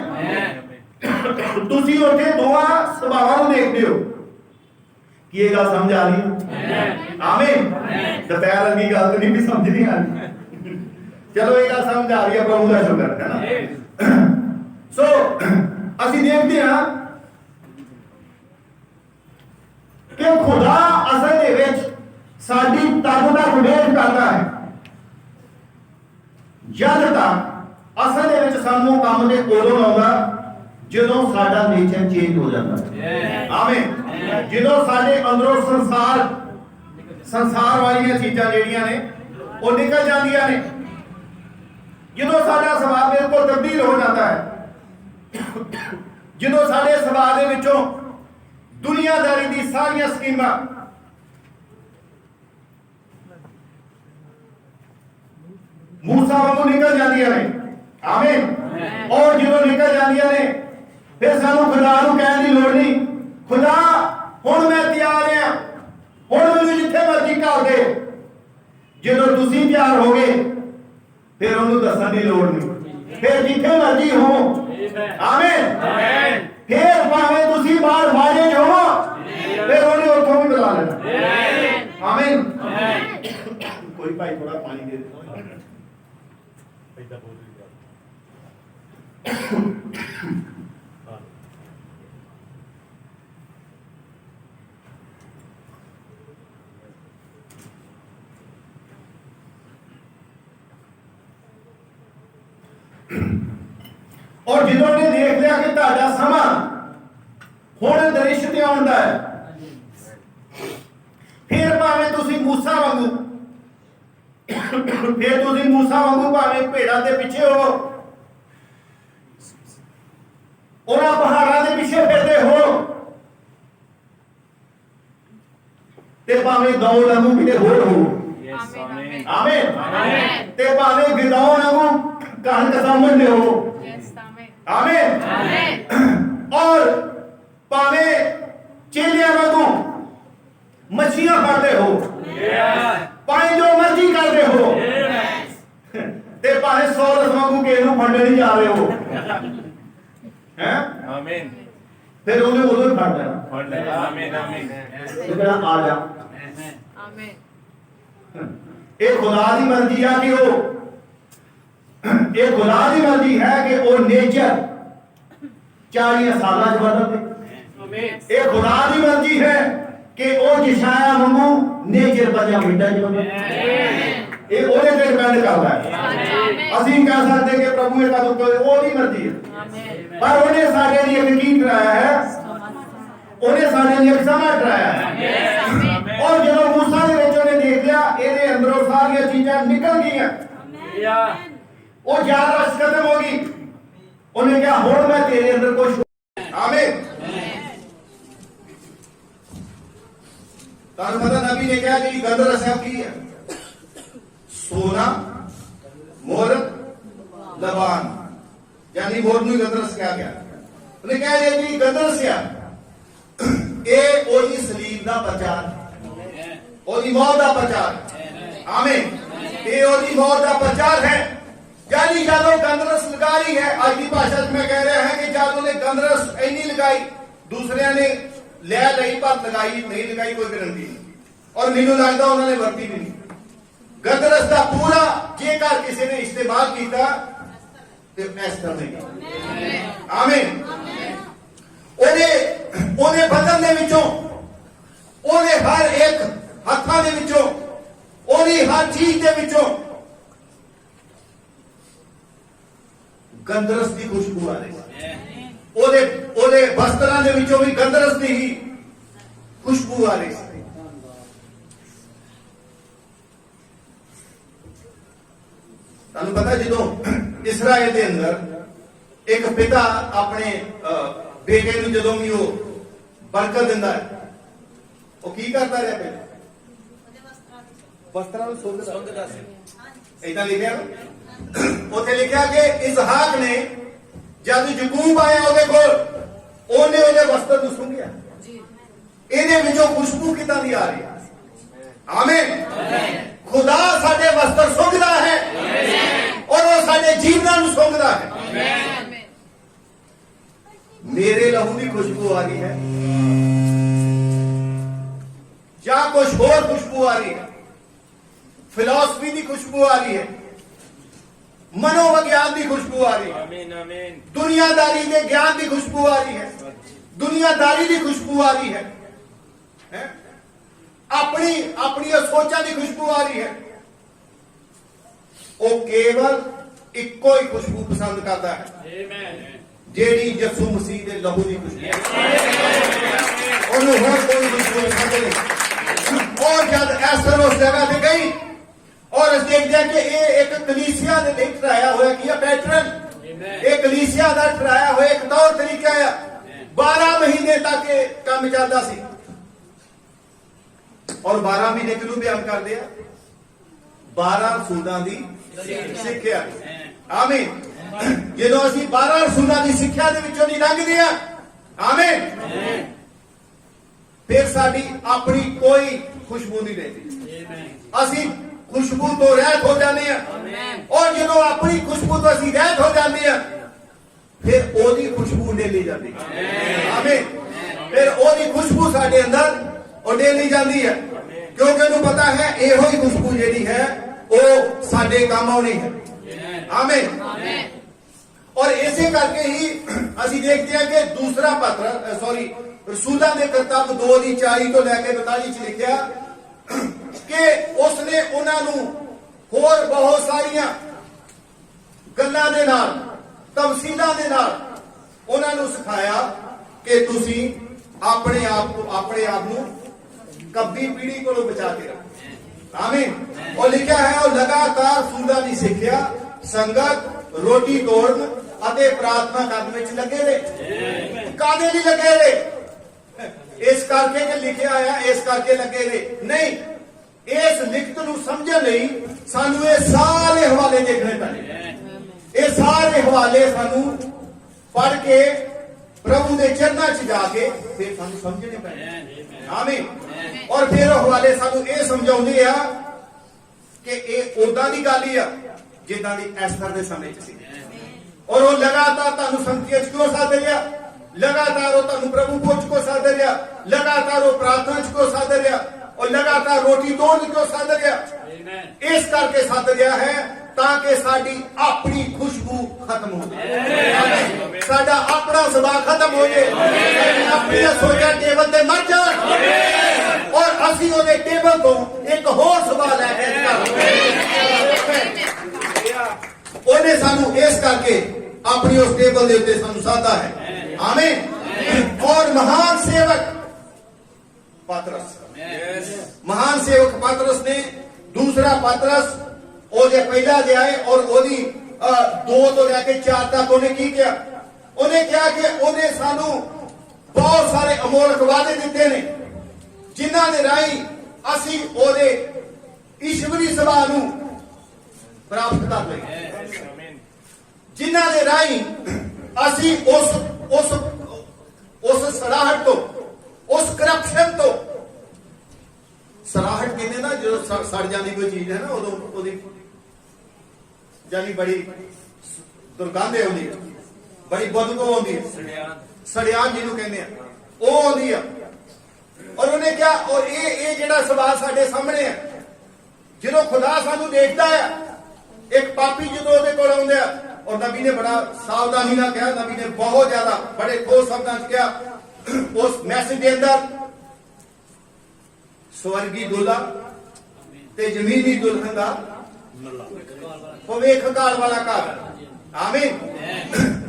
तुसी उत्थे दोवां सुभावां नूं देखदे हो कि ये गल समझ आ रही है। आमीन। दोपहर लगी गल तो नहीं भी समझ नहीं आ रही, चलो ये गल समझ आ रही है, प्रभु का शुक्र है ना। सो असीं देखते हैं कि खुदा असल दे विच साडी तब तक वेट करता है जद तक असल दे विच सानू काम दे उदों आउंदा ਜਦੋਂ ਸਾਡਾ नेचर चेंज हो जाता है। आमीन। ਜਦੋਂ ਸਾਡੇ ਅੰਦਰੋਂ ਸੰਸਾਰ ਵਾਲੀਆਂ ਚੀਜ਼ਾਂ ਜਿਹੜੀਆਂ ਨੇ ਉਹ ਨਿਕਲ ਜਾਂਦੀਆਂ ਨੇ, ਜਦੋਂ ਸਾਡਾ ਸੁਭਾਅ ਬਿਲਕੁਲ ਤਬਦੀਲ ਹੋ ਜਾਂਦਾ ਹੈ, ਜਦੋਂ ਸਾਡੇ ਸੁਭਾਅ ਦੇ ਵਿੱਚੋਂ ਦੁਨੀਆਦਾਰੀ ਦੀ ਸਾਰੀਆਂ ਸਕੀਮਾਂ मूसा वांगू निकल जांदियां ने। आमीन। और जो निकल जांदियां ने फिर सानू खुदा नू कहण दी लोड़ नहीं, खुदा हुण मैं तैयार हां, हुण मैनूं जिथे मर्जी घल दे। जदों तुसीं तैयार हो गए फिर उहनूं दस्सण दी लोड़ नहीं, फिर जिथे मर्जी हो। आमीन। फिर भावें तुसीं बाहर बाजे च हो, फिर उहने उत्थों भी बुला लेना। आमीन। कोई भाई थोड़ा पानी दे दे। और जिदों ने देख लिया कि तुहाडा समा हुण दरिश ते आउंदा है, फिर भावें तुसीं मूसा वांगू फिर तुसीं मूसा वांगू भावें भेड़ां दे पिछे हो, उन्हां पहाड़ां दे पिछे फिरदे हो, ते भावें दौड़ वांगू किते होर हो। आमीन। ते भावें गिदौन वांगू कहान कसामण दे हो। आमीन। और भावें चेलियां वांगू मछलियां फड़दे हो, भावें जो मर्जी करदे हो, ते भावें सौरस वांगू किसे नूं फड़न नहीं जा रहे हो। हैं? आमीन। फिर उन्हें उदों ही फड़ लेना। आमीन। आमीन। ते कहना आ जा। आमीन। ये खुदा दी मर्जी है कि वो, ये खुदा दी मर्जी है कि वो नेचर 40 साल बदल दे। ये खुदा दी मर्जी है कि वो जिशाया वांगू नेचर 5 मिनटां च बदल। ये ओदे ते डिपेंड करदा है। असीं कह सकते कि प्रभु ये कदों करे, ओदी मर्जी है, पर उन्हें साडे लिए एक की कराया है, उन्हें साडे लिए एक समा कराया है। और जदों मूसा दे विच उन्हें देख लिया इहदे अंदरों सारियां चीज़ां निकल गईयां, वो याद रस खत्म होगी, उन्हें क्या हुण मैं तेरे अंदर कुछ। आमीन। तां पता नबी ने कहा कि गंध रस्या की है, सोना मोर लबान, यानी मोर नूं गंध रस कहा गया। उन्हें कहा जी गंध रस्या ये ओही सलीब दा प्रचार। ਉਹਦੀ ਮੌਤ ਦਾ ਪ੍ਰਚਾਰ। ਆਮੀਨ। ਇਹ ਉਹਦੀ ਮੌਤ ਦਾ ਪ੍ਰਚਾਰ ਹੈ। यानी जब वो गंदरस लगा रही है, आज की भाषा में कह रहे हैं कि जब उन्हें गंदरस इन्नी लगाई, दूसरे ने ले ली पर लगाई नहीं लगाई कोई गारंटी नहीं, और मैनू लगता उन्होंने वरती भी नहीं। गंदरस का पूरा जेकर किसी ने इस्तेमाल किया तो इस तरह नहीं। आमीन। ओने बदन दे विचों, ओने हर एक हत्थां दे विचों, ओनी हर चीज दे विचों गंदरस की खुशबू आ रही। ओदे वस्त्रां दे विचों भी गंदरस की ही खुशबू आ रही। तुहानू पता जो इसराइल के अंदर एक पिता अपने बेटे नूं जदों भी वो बरकत दिंदा है, वो की करता रहा? पहले वस्त्रां नूं सुंघदा सी। इदां लिखिया उत्थे लिखिया कि इसहाक ने जब यकूब आया ਉਹਦੇ ਕੋਲ, ਉਹਨੇ ਉਹਦੇ ਵਸਤਰ ਨੂੰ ਸੁੰਘਿਆ। ਇਹਦੇ ਵਿੱਚੋਂ ਖੁਸ਼ਬੂ ਕਿੱਦਾਂ ਦੀ ਆ ਰਹੀ ਹੈ? ਆਮੀਨ। ਖੁਦਾ ਸਾਡੇ ਵਸਤਰ ਸੁੰਘਦਾ ਹੈ ਔਰ ਉਹ ਸਾਡੇ ਜੀਵਨਾਂ ਨੂੰ ਸੁੰਘਦਾ ਹੈ। ਮੇਰੇ ਲਹੂ ਦੀ ਖੁਸ਼ਬੂ ਆ ਰਹੀ ਹੈ ਜਾਂ ਕੁਝ ਹੋਰ ਖੁਸ਼ਬੂ ਆ ਰਹੀ ਹੈ? फिलॉसफी की खुशबू आ रही है, मनोविज्ञान की खुशबू आ रही है, आमीन आमीन, दुनियादारी के ज्ञान की खुशबू आ रही है, दुनियादारी की खुशबू आ रही है, अपनी अपनी सोचा की खुशबू आ रही है। वो केवल इको ही खुशबू पसंद करता है, जेड़ी यसू मसीह के लहू की खुशबू। उन्होंने कोई खुशबू पसंद नहीं। और जब एस्तर उस जगह पे गई और देखते हैं कि ये एक कलीसिया ने नहीं ठहराया हुआ कि पैटर्न, एक कलीसिया का ठहराया हुआ एक तौर तरीका है। 12 महीने तक काम चलता सी और 12 महीने किनू बयान कर दिया? 12 रसूलां दी सिक्ख्या। आमीन। ਜਦੋਂ ਅਸੀਂ 12 ਰਸੂਲਾਂ ਦੀ ਸਿੱਖਿਆ ਦੇ ਵਿੱਚੋਂ ਨਹੀਂ ਲੰਘਦੇ ਆ, ਆਮੀਨ, ਫਿਰ ਸਾਡੀ ਆਪਣੀ ਕੋਈ ਖੁਸ਼ਬੂ ਨਹੀਂ ਰਹਿੰਦੀ। ਅਸੀਂ खुशबू तो रहत हो जाने और जो अपनी खुशबू तो असि रहत हो जाते हैं, फिर ओदी खुशबू डेली जाती है। आमीन। फिर ओदी खुशबू साडे अंदर और डेली जाती है, क्योंकि उन्हें पता है यहो ही खुशबू जेडी है वो साडे काम आनी है। आमीन। और इसे करके ही असि देखते हैं कि दूसरा पत्र रसूलां दे किताब 2:40 तो लैके 42 लिखिया कि उसने उन्होंने होर बहुत सारिया गल्लां दे नाल तफसीलां दे नाल उन्होंने सिखाया कि तुसी अपने आप नूं कब्बी पीढ़ी को बचा के रखो। आमीन। और लिखा है और लगातार रसूलां दी सिक्ख्या, संगत, रोटी तोड़न अते प्रार्थना करने विच लगे रहे। कादे नहीं लगे रहे? इस करके कि लिखिया आया इस करके लगे रहे नहीं, इस लिखत नूं समझण लई सानू ये सारे हवाले देखने पैणे। ये सारे हवाले सानू पढ़ के प्रभु के चरणों च जाके फिर सानू समझने पैणे। आमीन। और फिर हवाले सानू ये समझाउंदे आ कि ये उदां दी गल ही आ जिद्दां दी एस्तर दे समय च सी, और वो लगातार तुहानू संगतियां च क्यों साध रहा, लगातार वो तुहानू प्रभु खोज को साध रहा, लगातार वो प्रार्थना च क्यों साध रहा और लगातार रोटी तोड़ क्यों साध रहा? इस करके साध रहा है ताकि साडी अपनी खुशबू खत्म हो जाए, साडा अपना सुभाव खत्म हो जाए, अपनी सोचा टेबल ते मर जाए और असी ओदे टेबल तो एक होर सुभाव लैके ओने सानू इस करके अपनी उस टेबल दे उत्ते सानू साधा है। आमीन। और महान सेवक पतरस, महान सेवक पतरस ने दूसरा पतरस ओदे पहला अध्याय और ओदी 2 तो लेके 4 तक उन्हें की किया? उन्हें क्या कि उन्हें सानू बहुत सारे अमोलक वादे दिते ने जिन्हां दे राही असी ओदे ईश्वरी सभा नू प्राप्त कर लईए, जिन्हां दे राही असी उस सराहट तो, उस करप्शन तो, सराहट कहते ना जो सड़ जाती कोई चीज है ना उदों जानी बड़ी दुर्गंध आती है, बड़ी बदबू आती है, सड़ियान जिन्हों कहते हैं वो आती है। और उन्हें क्या, और ये जेड़ा सवाल साडे सामने है, जो खुदा सानू देखता है, एक पापी जो ਉਹਦੇ ਕੋਲ ਆਉਂਦਾ है, और नबी ने बड़ा सावधानी ना कहा, नबी ने बहुत ज्यादा बड़े ठोस शब्दों च कहा उस मैसेज के अंदर, स्वर्गी दुल्हा ते जमीनी दुल्हन का भविख काल वाला घर। आमीन।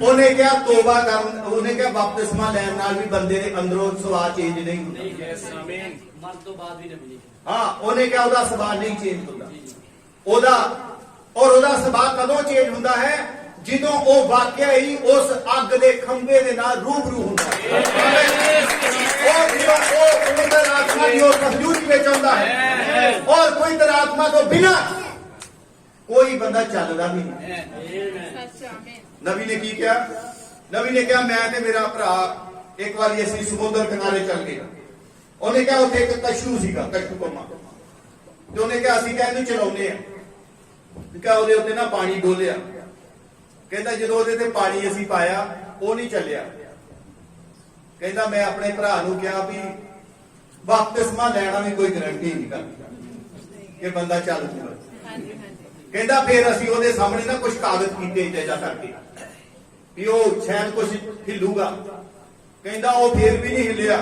उन्हें क्या तौबा कर, उन्हें क्या बपतिस्मा लैन नाल भी बंदे दे अंदरों सुभाव चेंज नहीं होंदा। हाँ, उन्हें क्या ओदा सुभाव नहीं चेंज होंदा। ओदा और ओदा सुभाव कदों चेंज होंदा है, ਜਦੋਂ ਉਹ ਵਾਕਿਆ ਹੀ ਉਸ ਅੱਗ ਦੇ ਖੰਭੇ ਦੇ ਨਾਲ ਰੂਬਰੂ ਹੁੰਦਾ ਹੈ। ਉਹ ਜਦੋਂ ਉਹ ਪਵਿੱਤਰ ਆਤਮਾ ਦੀ ਉਸ ਹਜ਼ੂਰੀ ਵਿੱਚ ਆਉਂਦਾ ਹੈ, ਔਰ ਕੋਈ ਆਤਮਾ ਤੋਂ ਬਿਨਾ ਕੋਈ ਬੰਦਾ ਚੱਲਦਾ ਵੀ ਨਹੀਂ। ਨਬੀ ਨੇ ਕੀ ਕਿਹਾ? ਨਬੀ ਨੇ ਕਿਹਾ ਮੈਂ ਤੇ ਮੇਰਾ ਭਰਾ ਇੱਕ ਵਾਰੀ ਅਸੀਂ ਸਮੁੰਦਰ ਕਿਨਾਰੇ ਚੱਲ ਗਏ। ਉਹਨੇ ਕਿਹਾ ਉੱਥੇ ਇੱਕ ਕਸ਼ੂ ਸੀਗਾ, ਕਸ਼ੂ ਕੋਮਾ, ਤੇ ਉਹਨੇ ਕਿਹਾ ਅਸੀਂ ਕਿਹਾ ਇਹਨੂੰ ਚਲਾਉਂਦੇ ਆ। ਕਿਹਾ ਉਹਦੇ ਉੱਤੇ ਨਾ ਪਾਣੀ ਡੋਲਿਆ, कहता जो ਉਹਦੇ पानी असी पाया वो नहीं चलिया। कहता मैं अपने भरा कहा भी बपतिस्मा लेना भी कोई गारंटी नहीं करती कि बंदा चल जूगा। कहता फिर असी ਉਹਦੇ सामने ना कुछ कागज किए जायजा करके भी वो शायद कुछ हिलूगा। कहता वो फिर भी नहीं हिलिया।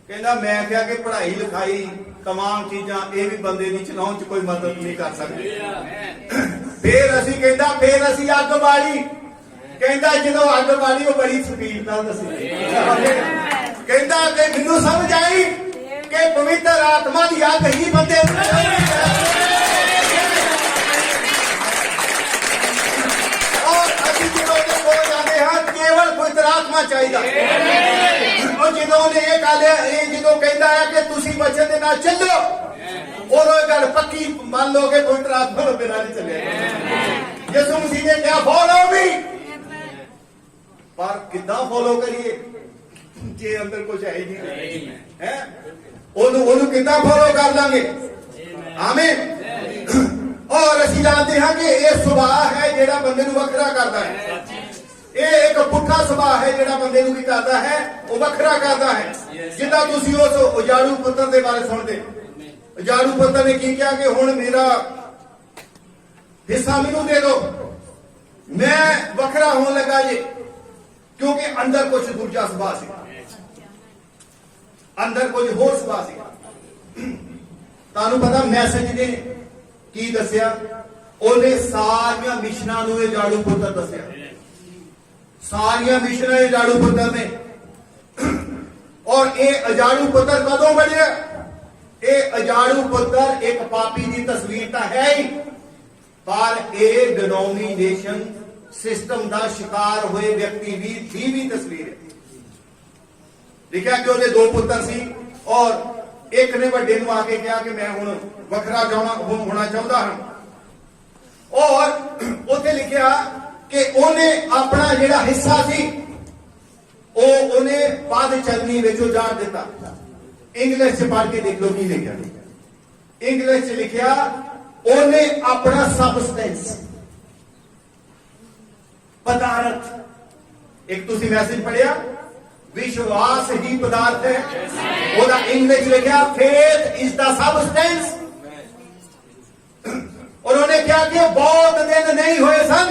कहता मैं क्या कि पढ़ाई लिखाई तमाम चीजा ये भी बंदे की चलाने च कोई मदद नहीं कर सकती। फिर असी कहता फिर असी अग बाली। कहता जो अग बाली वो बड़ी स्पीड नाल दसी। कहता कि मैनू समझ आई कि पवित्र आत्मा की अग ही बंदे और असी जो कोल जाते हैं केवल पवित्र आत्मा चाहिए। और जो ने ये जो कहता है कि तुसी वचन दे नाल चलो और गल पक्की मान लो कि पवित्र आत्मा तो बिना नहीं चलेगा। यीशु मसीह ने क्या फॉलो भी, पर कितना फॉलो करिए जे अंदर कुछ है ही नहीं है, ओनू कितना फॉलो कर लांगे। आमीन। और असीं जानते हैं कि ये सुभाव है जेड़ा बंदे नूं वखरा करता है। ये एक पुठा सुभाव है जेड़ा बंदे नूं की करता है, वो वखरा करता है। जिद्दां तुसीं उस उजाड़ू पुत्र दे बारे सुनते, उजाड़ू पुत्र ने की किया कि हुण मेरा हिस्सा मैनू दे दो, मैं वखरा होने लगा जी, क्योंकि अंदर कुछ दूजा सुभाव सी, अंदर कुछ होर सुभाव सी। तानू पता मैसेज ने की दसिया, ओने सारियां मिशनां नूं ये जाड़ू पुत्र दसिया, सारियां मिशनां ये जाड़ू पुत्र ने। और ये अजाड़ू पुत्र कदों बने? ये अजाड़ू पुत्र एक पापी की तस्वीर तो है ही, पर यह डिनोमिनेशन सिस्टम का शिकार हुए व्यक्ति की भी तस्वीर है। लिखा कि ਉਹਦੇ 2 पुत्र सी और एक ने ਵੱਡੇ ਨੂੰ आके कहा कि मैं हुण वखरा होना चाहता हूं। और ਉੱਥੇ लिखा कि ਉਹਨੇ अपना ਜਿਹੜਾ हिस्सा सी ਉਹਨੇ पद चलनी ਵਿੱਚ ਉਜਾੜ ਦਿੱਤਾ। इंग्लिश च पढ़ के देख लो की लिखा। इंग्लिश च लिखा ਉਹਨੇ अपना सबस्टेंस पदार्थ, एक तुसी मैसेज पढ़िया विश्वास ही पदार्थ है, ਉਹਦਾ इंग्लिश लिखा फेथ इज द सबस्टेंस। और उन्होंने क्या किया, बहुत दिन नहीं हुए सन,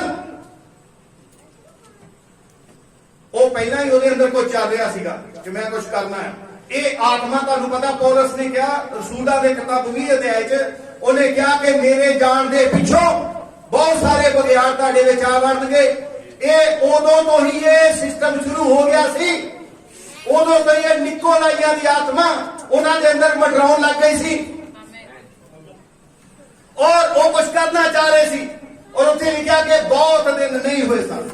वो पहला ही ਉਹਦੇ अंदर कुछ चल रहा ਸੀਗਾ कि मैं कुछ करना है। ये आत्मा ਤੁਹਾਨੂੰ पता पौलुस ने क्या रसूलां दे किताब 20 अध्याय च ਉਹਨੇ ਕਿਹਾ कि मेरे जान दे पिछों बहुत सारे बगियाड़ ਤੁਹਾਡੇ ਵਿੱਚ ਆ ਵੜਨਗੇ। ਇਹ ਉਦੋਂ ਤੋਂ ਹੀ ਇਹ सिस्टम शुरू हो गया सी। ਉਦੋਂ ਤੋਂ ਇਹ ਨਿਕੋਲਾਈਆਂ ਦੀ आत्मा ਉਹਨਾਂ ਦੇ ਅੰਦਰ ਮਟਰਾਉਣ ਲੱਗ ਗਈ ਸੀ और वो कुछ करना चाह रहे सी। और ਉੱਥੇ ਲਿਖਿਆ कि बहुत दिन नहीं हुए सन,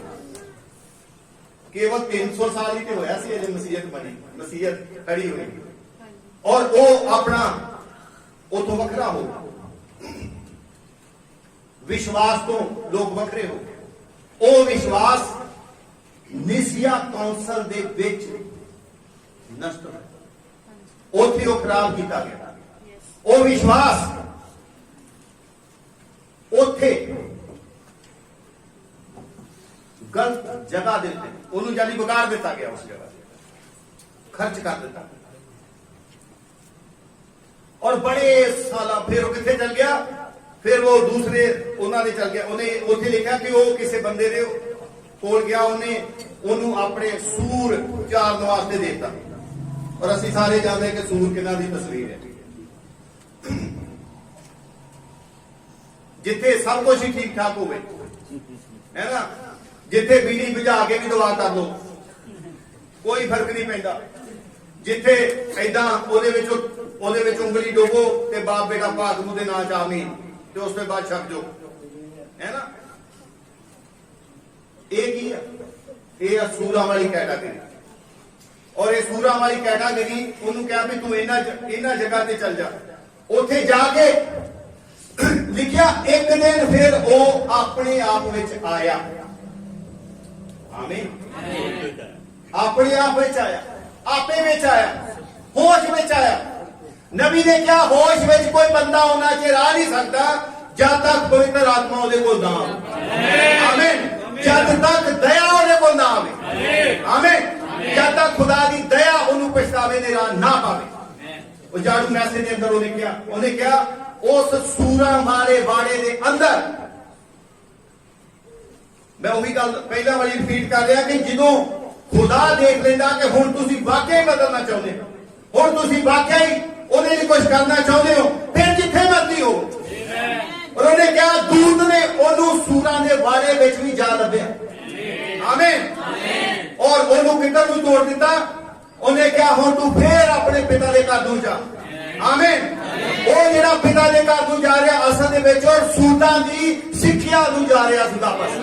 केवल 300 साल ही होया सी अजे मसीहत बनी, मसीहत खड़ी हुई और वो अपना उतो वखरा हो गया। विश्वास तो लोग वखरे हो गए। वो विश्वास निसिया काउंसल दे विच नष्ट हो, उथे वो खराब किया गया। ਉਹ ਵਿਸ਼ਵਾਸ ਉੱਥੇ ਗਲਤ ਜਗ੍ਹਾ ਦੇ ਉੱਤੇ ਉਹਨੂੰ ਜਾਨੀ ਵਿਗਾੜ ਦਿੱਤਾ ਗਿਆ, ਉਸ ਜਗ੍ਹਾ ਤੇ ਖਰਚ ਕਰ ਦਿੱਤਾ। ਔਰ ਬੜੇ ਸਾਲਾਂ ਫਿਰ ਉਹ ਕਿੱਥੇ ਚਲ ਗਿਆ, ਫਿਰ ਉਹ ਦੂਸਰੇ ਉਹਨਾਂ ਦੇ ਚਲ ਗਿਆ। ਉਹਨੇ ਉੱਥੇ ਲਿਖਿਆ ਕਿ ਉਹ ਕਿਸੇ ਬੰਦੇ ਦੇ ਕੋਲ ਗਿਆ, ਉਹਨੇ ਉਹਨੂੰ ਆਪਣੇ ਸੂਰ ਚਾਰਨ ਵਾਸਤੇ ਦੇ ਦਿੱਤਾ। ਔਰ ਅਸੀਂ ਸਾਰੇ ਜਾਣਦੇ ਕਿ ਸੂਰ ਕਿਹਨਾਂ ਦੀ ਤਸਵੀਰ ਹੈ, ਜਿੱਥੇ ਸਭ ਕੁਝ ਹੀ ਠੀਕ ਠਾਕ ਹੋਵੇ, ਹੈ ਨਾ, ਜਿੱਥੇ ਬੀੜੀ ਬੁਝਾ ਕੇ ਵੀ ਦੁਆ ਕਰ ਲੋ ਕੋਈ ਫਰਕ ਨਹੀਂ ਪੈਂਦਾ, ਜਿੱਥੇ ਏਦਾਂ ਉਹਦੇ ਵਿੱਚ ਉਂਗਲੀ ਡੋਬੋ ਤੇ ਬਾਪ ਬੇਟਾ ਭਾਗ ਨੂੰ ਦੇ ਨਾਂ ਚ ਆਮੀਨ ਤੇ ਉਸ ਤੋਂ ਬਾਅਦ ਛੱਕ ਜੋ, ਹੈ ਨਾ। ਇਹ ਕੀ ਹੈ? ਇਹ ਆ ਸੂਰਾਂ ਵਾਲੀ ਕੈਟਾਗਰੀ। ਔਰ ਇਹ ਸੂਰਾਂ ਵਾਲੀ ਕੈਟਾਗਰੀ ਉਹਨੂੰ ਕਿਹਾ ਵੀ ਤੂੰ ਇਹਨਾਂ ਜਗ੍ਹਾ ਤੇ ਚੱਲ ਜਾ। ਉੱਥੇ ਜਾ ਕੇ ਲਿਖਿਆ ਇੱਕ ਦਿਨ ਫਿਰ ਉਹ ਆਪਣੇ ਆਪ ਵਿੱਚ ਆਇਆ। ਆਮੀਨ। ਆਪਣੇ ਆਪ ਵਿੱਚ ਆਇਆ, ਆਪੇ ਵਿੱਚ ਆਇਆ, ਹੋਸ਼ ਵਿੱਚ ਆਇਆ। ਨਬੀ ਨੇ ਕਿਹਾ ਹੋਸ਼ ਵਿੱਚ ਕੋਈ ਬੰਦਾ ਉਹਨਾਂ ਚਿਰ ਆ ਨਹੀਂ ਸਕਦਾ ਜਦ ਤੱਕ ਪਵਿੱਤਰ ਆਤਮਾ ਉਹਦੇ ਕੋਲ ਨਾ ਆਵੇ। ਆਮੀਨ। ਜਦ ਤੱਕ ਦਇਆ ਉਹਦੇ ਕੋਲ ਨਾ ਆਵੇ। ਆਮੀਨ। ਜਦ ਤੱਕ ਖੁਦਾ ਦੀ ਦਇਆ ਉਹਨੂੰ ਪਛਤਾਵੇ ਦੇ ਰਾਹ ਨਾ ਪਾਵੇ। ਉਹ ਜਾੜੂ ਮੈਸੇਜ ਦੇ ਅੰਦਰ ਉਹਨੇ ਕਿਹਾ ਉਸ ਸੂਰਾਂ ਵਾਲੇ ਬਾੜੇ ਦੇ ਅੰਦਰ, ਮੈਂ ਉਹੀ ਗੱਲ ਪਹਿਲਾਂ ਵਾਲੀ ਰਿਪੀਟ ਕਰ ਰਿਹਾ ਕਿ ਜਦੋਂ ਖੁਦਾ ਦੇਖ ਲੈਂਦਾ ਕਿ ਹੁਣ ਤੁਸੀਂ ਵਾਕਿਆ ਹੀ ਬਦਲਣਾ ਚਾਹੁੰਦੇ ਹੋ, ਹੁਣ ਤੁਸੀਂ ਵਾਕਿਆ ਹੀ ਉਹਦੇ ਲਈ ਕੁਝ ਕਰਨਾ ਚਾਹੁੰਦੇ ਹੋ, ਫਿਰ ਜਿੱਥੇ ਮਰਜ਼ੀ ਹੋ। ਔਰ ਉਹਨੇ ਕਿਹਾ ਦੂਤ ਨੇ ਉਹਨੂੰ ਸੂਰਾਂ ਦੇ ਬਾੜੇ ਵਿੱਚ ਵੀ ਜਾ ਲੱਭਿਆ। ਆਮੀਨ। ਔਰ ਉਹਨੂੰ ਕਿੱਧਰ ਨੂੰ ਤੋੜ ਦਿੱਤਾ? ਉਹਨੇ ਕਿਹਾ ਹੁਣ ਤੂੰ ਫੇਰ ਆਪਣੇ ਪਿਤਾ ਦੇ ਘਰ ਨੂੰ ਜਾ। ਆਮੀਨ। ਉਹ ਜਿਹੜਾ ਪਿਤਾ ਦੇ ਘਰ ਨੂੰ ਜਾ ਰਿਹਾ ਅਸਲ ਦੇ ਵਿੱਚ ਔਰ ਸੂਰਾਂ ਦੀ ਸਿੱਖਿਆ ਨੂੰ ਜਾ ਰਿਹਾ ਸੀ ਵਾਪਸ।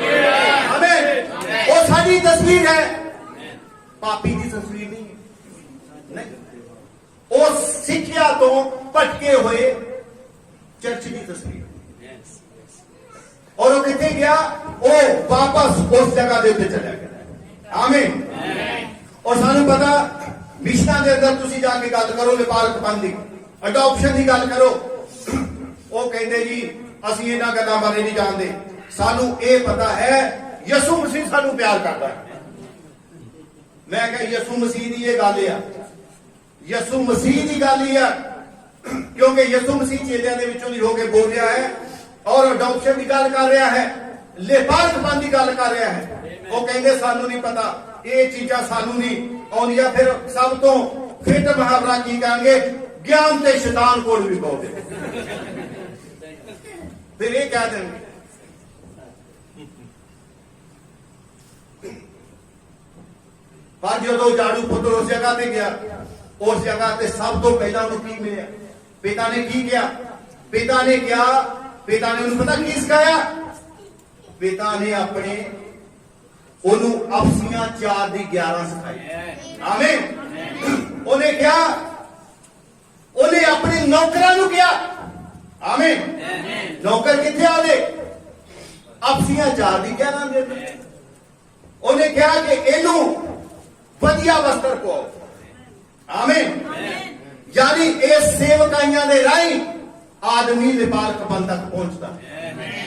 ਆਮੀਨ। ਉਹ ਸਾਡੀ ਤਸਵੀਰ ਹੈ, ਪਾਪੀ ਦੀ ਤਸਵੀਰ ਨਹੀਂ। ਉਹ ਸਿੱਖਿਆ ਤੋਂ ਭਟਕੇ ਹੋਏ ਚਰਚ ਦੀ ਤਸਵੀਰ। ਔਰ ਉਹ ਕਿੱਥੇ ਗਿਆ? ਉਹ ਵਾਪਸ ਉਸ ਜਗ੍ਹਾ ਦੇ ਉੱਤੇ ਚਲਾ ਗਿਆ। ਆਮੀਨ। ਔਰ ਸਾਨੂੰ ਪਤਾ ਮਿਸ਼ਨਾਂ ਦੇ ਅੰਦਰ ਤੁਸੀਂ ਜਾ ਕੇ ਗੱਲ ਕਰੋ ਨੇਪਾਲ ਕਪੰਥ ਦੀ, ਅਡਾਪਸ਼ਨ ਦੀ ਗੱਲ ਕਰੋ, ਉਹ ਕਹਿੰਦੇ ਜੀ ਅਸੀਂ ਇਹਨਾਂ ਗੱਲਾਂ ਬਾਰੇ ਨਹੀਂ ਜਾਣਦੇ, ਸਾਨੂੰ ਇਹ ਪਤਾ ਹੈ ਯਿਸੂ ਮਸੀਹ ਸਾਨੂੰ ਪਿਆਰ ਕਰਦਾ ਹੈ। ਮੈਂ ਕਿਹਾ ਯਿਸੂ ਮਸੀਹ ਦੀ ਇਹ ਗੱਲ ਆ, ਯਿਸੂ ਮਸੀਹ ਦੀ ਗੱਲ ਹੀ ਆ, ਕਿਉਂਕਿ ਯਿਸੂ ਮਸੀਹ ਚੇਲਿਆਂ ਦੇ ਵਿੱਚੋਂ ਦੀ ਹੋ ਕੇ ਬੋਲ ਰਿਹਾ ਹੈ ਔਰ ਅਡਾਪਸ਼ਨ ਦੀ ਗੱਲ ਕਰ ਰਿਹਾ ਹੈ, ਨੇਪਾਲ ਕਪੰਥ ਦੀ ਗੱਲ ਕਰ ਰਿਹਾ ਹੈ। ਉਹ ਕਹਿੰਦੇ ਸਾਨੂੰ ਨਹੀਂ ਪਤਾ, ਇਹ ਚੀਜ਼ਾਂ ਸਾਨੂੰ ਨਹੀਂ ਆਉਂਦੀਆਂ। ਫਿਰ ਸਭ ਤੋਂ ਫਿੱਟ ਮੁਹਾਵਰਾ ਕੀ ਕਹਾਂਗੇ? ਗਿਆਨ ਤੇ ਸ਼ੈਤਾਨ ਕੋਲ ਵੀ ਬਹੁਤ ਹੈ। ਫਿਰ ਇਹ ਕਹਿ ਦੇਣਗੇ ਪਰ ਜਦੋਂ ਜਾੜੂ ਪੁੱਤਰ ਉਸ ਜਗ੍ਹਾ ਤੇ ਗਿਆ, ਉਸ ਜਗ੍ਹਾ ਤੇ ਸਭ ਤੋਂ ਪਹਿਲਾਂ ਉਹਨੂੰ ਕੀ ਮਿਲਿਆ? ਪਿਤਾ ਨੇ ਕੀ ਕਿਹਾ? ਪਿਤਾ ਨੇ ਉਹਨੂੰ ਪਤਾ ਕੀ ਸਿਖਾਇਆ? ਪਿਤਾ ਨੇ ਉਹਨੂੰ ਅਫਸੀਆਂ 4 ਦੀ 11 ਸਿਖਾਈ। ਆਮੀਨ। ਉਹਨੇ ਕਿਹਾ, ਉਹਨੇ ਆਪਣੇ ਨੌਕਰਾਂ ਨੂੰ ਕਿਹਾ। ਆਮੀਨ। ਨੌਕਰ ਕਿੱਥੇ ਆਵੇ? ਅਫਸੀਆਂ 4 ਦੀ 11 ਦੇ। ਉਹਨੇ ਕਿਹਾ ਕਿ ਇਹਨੂੰ ਵਧੀਆ ਵਸਤਰ ਪਾਓ। ਆਮੀਨ। ਯਾਨੀ ਇਹ ਸੇਵਕਾਈਆਂ ਦੇ ਰਾਹੀਂ ਆਦਮੀ ਨੇਪਾਲ ਕਪੰਥ ਤੱਕ ਪਹੁੰਚਦਾ।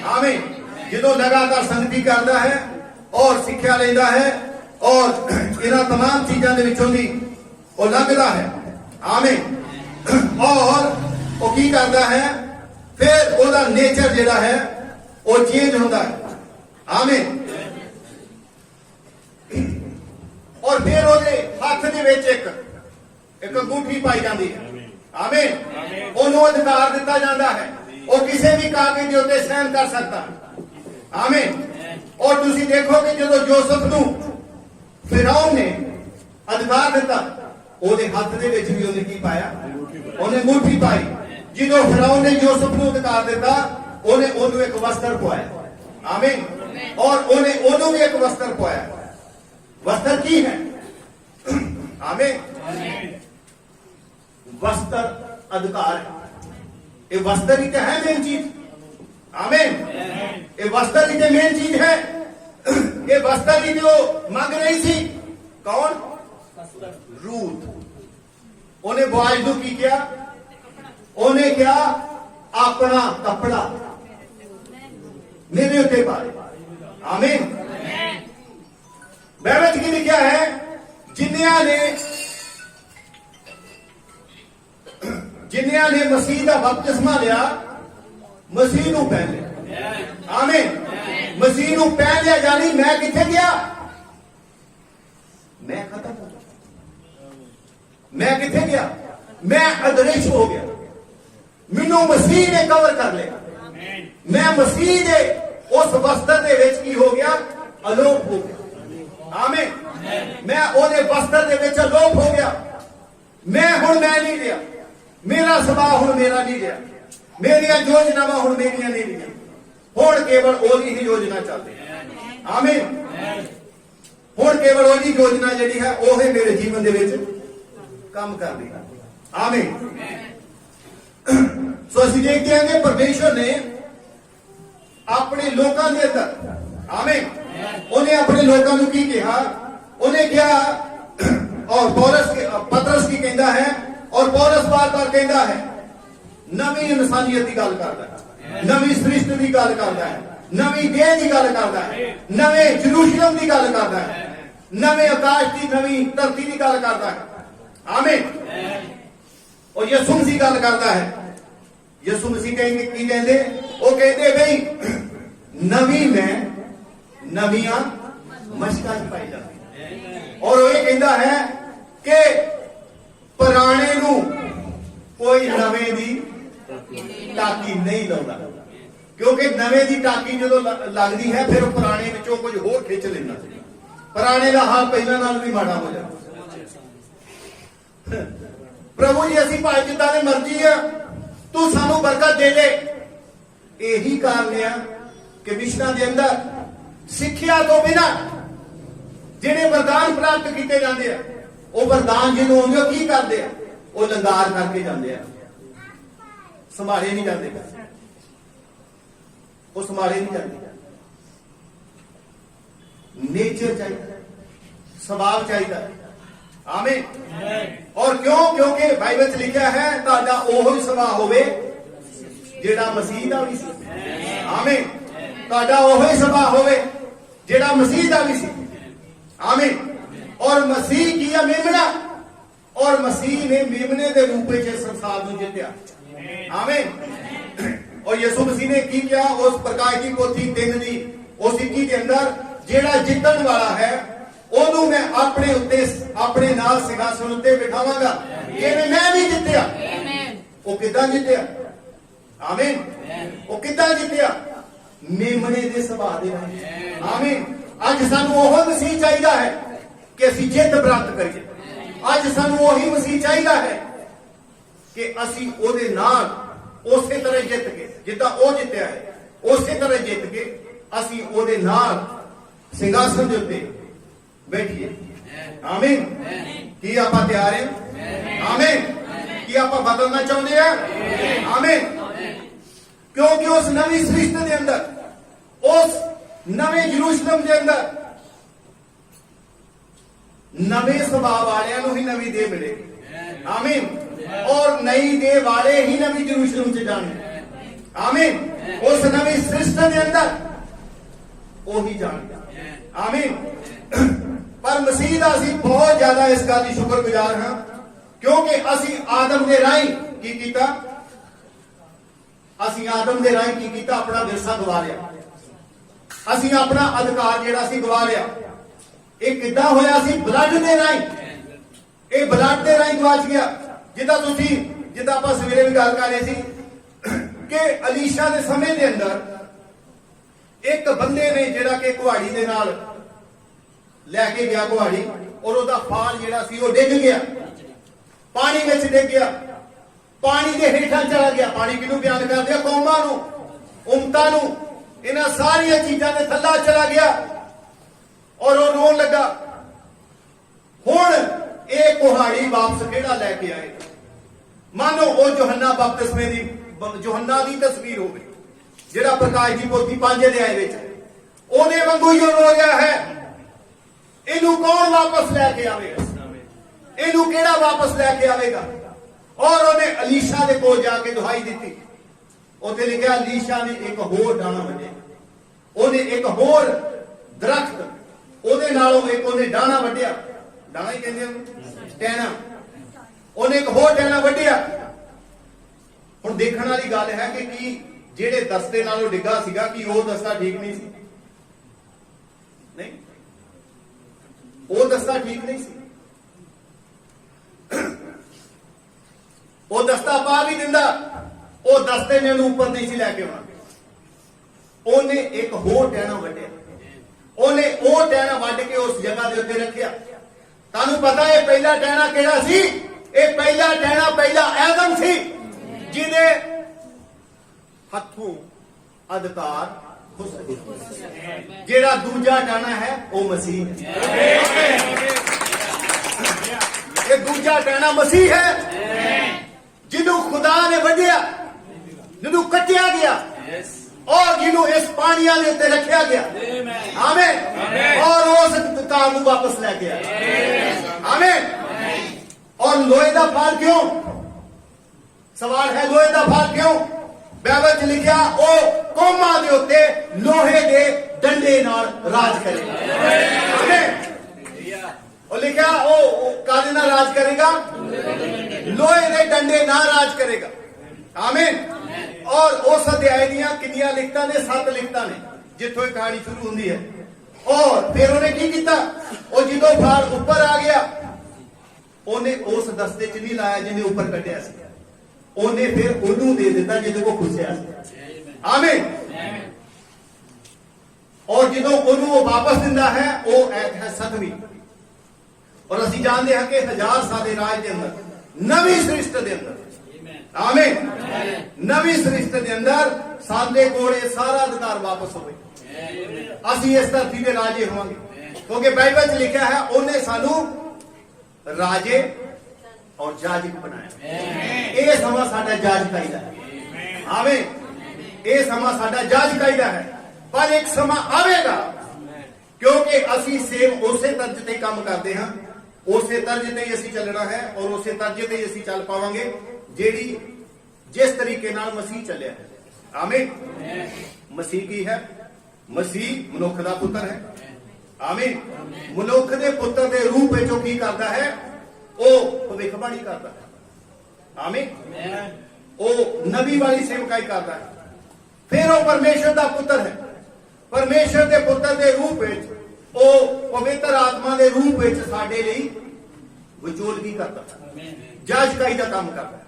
ਆਮੀਨ। ਜਦੋਂ ਲਗਾਤਾਰ ਸੰਗਤੀ ਕਰਦਾ ਹੈ ਔਰ ਸਿੱਖਿਆ ਲੈਂਦਾ ਹੈ ਔਰ ਇਹਨਾਂ तमाम ਚੀਜ਼ਾਂ ਦੇ ਵਿੱਚੋਂ ਦੀ ਉਹ ਲੰਘਦਾ ਹੈ। ਆਮੀਨ। ਔਰ ਉਹ ਕੀ ਕਰਦਾ ਹੈ? ਫਿਰ ਉਹਦਾ ਨੇਚਰ ਜਿਹੜਾ ਹੈ ਉਹ ਚੇਂਜ ਹੁੰਦਾ ਹੈ। ਆਮੀਨ। ਔਰ ਫਿਰ ਉਹਦੇ ਹੱਥ ਦੇ ਵਿੱਚ ਇੱਕ ਅੰਗੂਠੀ ਪਾਈ ਜਾਂਦੀ ਹੈ। ਆਮੀਨ। ਉਹਨੂੰ ਅਧਿਕਾਰ ਦਿੱਤਾ ਜਾਂਦਾ ਹੈ, ਉਹ ਕਿਸੇ ਵੀ ਕਾਗਜ਼ ਦੇ ਉੱਤੇ ਸਾਈਨ ਕਰ ਸਕਦਾ। ਆਮੀਨ। ਔਰ ਤੁਸੀਂ ਦੇਖੋਗੇ ਜਦੋਂ ਯੂਸਫ ਨੂੰ ਫਿਰੌਨ ਨੇ ਅਧਿਕਾਰ ਦਿੱਤਾ, ਉਹਦੇ ਹੱਥ ਦੇ ਵਿੱਚ ਵੀ ਉਹਨੇ ਕੀ ਪਾਇਆ? ਉਹਨੇ ਅੰਗੂਠੀ ਪਾਈ। ਜਦੋਂ ਫਿਰੌਨ ਨੇ ਯੂਸਫ ਨੂੰ ਅਧਿਕਾਰ ਦਿੱਤਾ, ਉਹਨੇ ਉਹਨੂੰ ਇੱਕ ਵਸਤਰ ਪਵਾਇਆ। ਆਮੀਨ। ਔਰ ਉਹਨੇ ਉਹਨੂੰ ਵੀ ਇੱਕ ਵਸਤਰ ਪਵਾਇਆ। ਵਸਤਰ ਕੀ ਹੈ? ਆਮੀਨ। वस्त्र अधिकार है। ये वस्त्र ही तो है मेन चीज। आमीन। ये वस्त्र ही तो मेन चीज है। ये वस्त्र ही जो मांग रही थी कौन? रूथ। उन्हें बोआज को की किया? ਉਹਨੇ ਕਿਹਾ ਆਪਣਾ ਕੱਪੜਾ मेरे उत्ते पा दे। आमीन। बाइबल की लिखा है जिन्निया ने मसीह का बपतिस्मा लिया मसीह नूं पहन लिया। आमीन। मसीह नूं पहन लिया यानी मैं किथे गया, मैं खत्म हो गया। मैं किथे गया, मैं अदृश्य हो गया। मैनू मसीह ने कवर कर लिया। मैं मसीह दे उस वस्त्र दे विच की हो गया, अलोप हो गया। आमीन। मैं ओदे वस्त्र दे विच अलोप हो गया। मैं हुण मैं नहीं रहा, मेरा सुभाव हुण मेरा नहीं रहा, मेरिया योजनावां हुण मेरिया नहीं रही, हुण केवल ओदी ही योजना चलदी है। आमीन। हुण केवल ओदी योजना जिहड़ी है ओह मेरे जीवन दे विच काम करदी है। आमीन। सो असीं देखते हैं कि परमेश्वर ने अपने लोगों के अंदर, आमीन, उन्हें अपने लोगों को की कहा, उन्हें क्या, और पतरस की कहता है, और पौलुस बार-बार कहता है नवी इंसानियत की गल करता है, नवी सृष्टि की गल करता है, नवी देह की गल करता है, नवे यरूशलेम की गल करता है, नवे आकाश की नवी धरती की गल करता है। आमीन। और यीशु मसीह गल करता है। यीशु मसीह कहेंगे की कहते, वो कहते भाई नवी में नवियां मशकां पाई जाती, और वो ये कहता है कि पुराने नू कोई नवे दी टाकी नहीं लाउंदा, क्योंकि नवे दी टाकी जो लगती है फिर पुराने विचों कुछ होर खिंच लेना, पुराने का हाल पहला नाल भी माड़ा हो जाता। प्रभु जी असीं भाई जिद्दां दी मर्जी है तू सानू बरकत दे दे। यही कारण है कि मिशनां दे अंदर सिक्ख्या तो बिना जिहड़े वरदान प्राप्त किए जाते हैं, वो वरदान जिन्हों आउंदे की करते हैं, वो लंगार करके जाते हैं, संभाले नहीं जाते, वो संभाले नहीं जाते। नेचर चाहिए, स्वभाव चाहिए। आमीन। और क्यों, क्योंकि बाइबल लिखा है ताड़ा ओही सुभाव होवे जेड़ा मसीह दा भी सी। आमीन। ताड़ा ओही सुभाव होवे जेड़ा मसीह दा भी सी। आमीन। और मसीह की है मेमना, और मसीह ने मेमने के रूप में संसार को जीत्या। आमीन। और यीशु मसीह ने की किया, उस प्रकाश की पोथी 3 दी उस 21 के अंदर जेड़ा जितन वाला है ओनू मैं अपने उत्ते अपने नाल सिंहासन उत्ते बिठावांगा, जिवें मैं भी जित्तिया। वो किदां जित्तिया? आमीन। वो किदां जित्तिया? मेमने दे सुभाव दे नाल। आमीन। अज सानू ओह मसीह चाहिदा है कि असीं जित प्राप्त करिए। अज सानू ओही मसीह चाहिदा है कि असीं ओदे नाल उसे तरह जित के, जिद्दां ओ जित्तिया है उसे तरह जित के असीं ओदे नाल सिंहासन दे उत्ते बैठिए। आमीन। की आप तैयार हैं? आमीन। की आप बदलना चाहते हैं? आमीन। क्योंकि उस नवी सृष्टि के अंदर, उस नवे यरूशलेम के अंदर नवे स्वभाव वाले ही नवी देह मिलेगी। आमीन। और नई देह वाले ही नवी यरूशलेम से जाने। आमीन। उस नवी सृष्टि के अंदर वो ही जाने। आमीन। पर मसीह दा असीं बहुत ज्यादा इस गल दी शुक्रगुजार हां, क्योंकि असीं आदम दे राही की कीता, असीं आदम दे राही की कीता, अपना विरसा गवा लिया, असीं अपना अधिकार जिहड़ा सी गवा लिया। ये किद्दां होया? असीं ब्लड दे राही, ये ब्लड दे राही गवाच गया। जिद्दां आपां सवेरे भी गल कर रहे सी कि अलीशा दे समय दे अंदर एक बंदे ने जिहड़ा कि कुहाड़ी दे नाल लैके गया कुहाड़ी, और उसका फाल जिहड़ा सी वो डिग गया, पानी में डिग गया, पानी के हेठां चला गया। पानी किहनूं बयान कर दिया? कौमां नूं, उम्मतां नूं, इन्हां सारियां चीजां दे थल्ला चला गया, और वो रोन लगा। हुण ये कुहाड़ी वापस किहड़ा लैके आए? मानो वो यूहन्ना बपतिस्मे दी, यूहन्ना दी तस्वीर होवे जिहड़ा प्रकाश दी पोथी 5 अध्याय विच ओहदे वांगू ही हो रहा है। इनू कौन वापस लैके आवेगा? इनू केड़ा वापस लैके आवेगा? और उन्हें अलीशा दे कोल जाके ਗਵਾਹੀ ਦਿੱਤੀ। ਉੱਥੇ ਲਿਖਿਆ ਲੀਸ਼ਾ ਨੇ ਇੱਕ ਹੋਰ ਡਾਣਾ ਵੱਢਿਆ, ਉਹਨੇ ਇੱਕ ਹੋਰ ਦਰਖਤ ਉਹਦੇ ਨਾਲੋਂ ਇੱਕ ਉਹਨੇ ਡਾਣਾ ਵੱਢਿਆ, ਡਾਣਾ ਹੀ ਕਹਿੰਦੇ ਉਹਨੂੰ, ਟਹਿਣਾ, ਉਹਨੇ ਇੱਕ ਹੋਰ ਟਹਿਣਾ ਵੱਢਿਆ। ਹੁਣ ਦੇਖਣ ਵਾਲੀ ਗੱਲ ਹੈ ਕਿ ਕੀ ਜਿਹੜੇ ਦਸਤੇ ਨਾਲੋਂ ਡਿੱਗਾ ਸੀਗਾ ਕਿ ਉਹ ਦਸਤਾ ਠੀਕ ਨਹੀਂ ਸੀ? ਨਹੀਂ, ਉਹ ਦਸਤਾ ਠੀਕ ਨਹੀਂ ਸੀ। ਉਹ ਦਸਤਾ ਪਾ ਵੀ ਦਿੰਦਾ, ਉਹ ਦਸਤੇ ਨੇ ਉਹਨੂੰ ਉੱਪਰ ਨਹੀਂ ਸੀ ਲੈ ਕੇ ਆਉਣਾ। ਉਹਨੇ ਇੱਕ ਹੋਰ ਟਹਿਣਾ ਵੱਢਿਆ, ਉਹਨੇ ਉਹ ਟਹਿਣਾ ਵੱਢ ਕੇ ਉਸ ਜਗ੍ਹਾ ਦੇ ਉੱਤੇ ਰੱਖਿਆ। ਤੁਹਾਨੂੰ ਪਤਾ ਇਹ ਪਹਿਲਾ ਟਹਿਣਾ ਕਿਹੜਾ ਸੀ? ਇਹ ਪਹਿਲਾ ਟਹਿਣਾ ਪਹਿਲਾ ਆਦਮ ਸੀ, ਜਿਹਦੇ ਹੱਥੋਂ ਅਧਿਕਾਰ ਜਿਹੜਾ ਦੂਜਾ ਟਹਿਣਾ ਹੈ ਉਹ ਮਸੀਹ ਹੈ। ਇਹ ਦੂਜਾ ਟਹਿਣਾ ਮਸੀਹ ਹੈ, ਜਿਹਨੂੰ ਖੁਦਾ ਨੇ ਵੱਢਿਆ, ਜਿਹਨੂੰ ਕੱਟਿਆ ਗਿਆ और जिन्हों इस पानिया ने उत्ते रखा गया। आमीन। और उस किताब को वापस ले गया। आमीन। और लोहे का फल क्यों? सवाल है लोहे का फल क्यों? बाइबल च लिखा ओ कौमां दे उत्ते लोहे दे डंडे नाल राज करेगा। आमीन। और लिखा ओ कादे नाल राज करेगा? लोहे दे डंडे नाल राज करेगा। आमीन। और उस अध्याय दियां कितनियां लिखतां ने? 7 लिखतां ने, जिथों ये कहानी शुरू होंदी है। और फिर उन्हें की कीता? और जिदों फाड़ ऊपर आ गया, उन्हें उस दस्ते च नहीं लाया जिन्हें ऊपर कटिया सी, उन्हें फिर उन्होंने दे दिता जिदों को खुशिया सी। आमीन। और जिदों उन्होंने वापस दिंदा है वो है 7वीं। और असीं जानते हैं कि 1000 साल के राज के अंदर नवी सृष्टि के अंदर, आमीन, नवी सृष्टि के अंदर साडे कोल सारा अधिकार वापस होवे। असीं इस धरती के राजे होवांगे, क्योंकि बाइबल च लिखा है उन्हें सानू राजे और जाजक बनाया। ये समा साडा जाजकाई दा है। आमीन। ये समा साडा जाजकाई दा है। पर एक समा आवेगा, क्योंकि असीं सेम उसे तर्ज ते काम करते हैं, उसे तर्ज ते ही असीं चलना है और उसे तर्ज ते ही असीं चल पावांगे ਜਿਹੜੀ जिस तरीके नाल मसीह चलिया है। आमीन। मसीह की है? मसीह मनुख दा पुत्र है। आमीन। मनुख दे पुत्र दे रूप विच की करता है? वो भविष्यवाणी करता है। आमीन। वो नबी वाली सेवकाई करता है। फिर वो परमेश्वर दा पुत्र है। परमेश्वर दे पुत्र दे रूप विच वो पवित्र आत्मा दे रूप विच साडे लई विचोलगी करता है, जाजकाई दा काम करता है।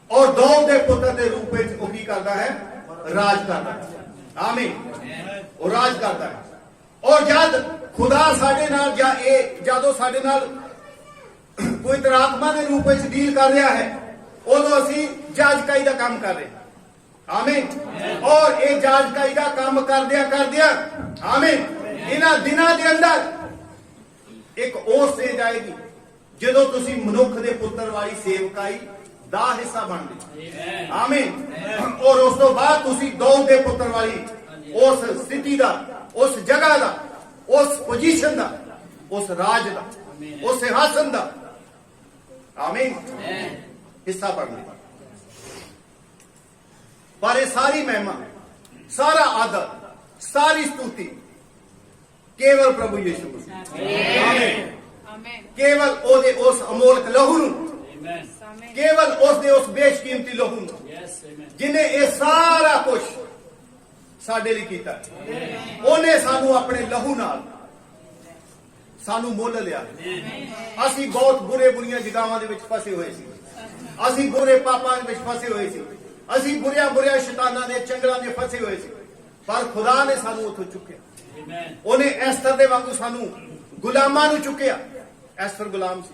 और दाऊद के पुत्र के रूप में वो की करता है? राज करता है। आमीन। वो राज करता है। और जब खुदा साडे नाल जदों साडे नाल कोई तरात्मा के रूप में डील कर रहा है, उदों असीं जाजकाई का काम कर रहे हैं। आमीन। और ये जाजकाई का काम करदिया आमीन, इन्हां दिनां दे अंदर एक ओस स्टेज आएगी जदों तुसीं मनुख दे पुत्र वाली सेवकाई दा हिस्सा बन गए। आमीन। और उस तो बाद तुसी दाऊद दे पुत्र वाली उस स्थिति दा, उस जगह दा, उस पोजीशन दा, उस राज दा, उस सिंहासन दा, आमीन, हिस्सा बन गए। पर ये सारी महिमा, सारा आदर, सारी स्तुति केवल प्रभु यीशु मसीह। आमीन। केवल ओदे उस अमोलक लहू नूं, केवल उस बेशकीमती लहू जिन्हें ये सारा कुछ साडे लिए कीता, उन्हें सानू अपने लहू नाल सानू मुल लिया। असीं बहुत बुरे बुरियां जगहां दे विच फसे हुए सी, असीं बुरे पापां दे विच फसे हुए सी, असीं बुरियां शैतानां दे चंगलां दे फसे हुए सी। पर खुदा ने सानू उत्थों चुक्या। उन्हें एस्तर दे वांगू सानू गुलामां नूं चुक्या। एस्तर गुलाम सी,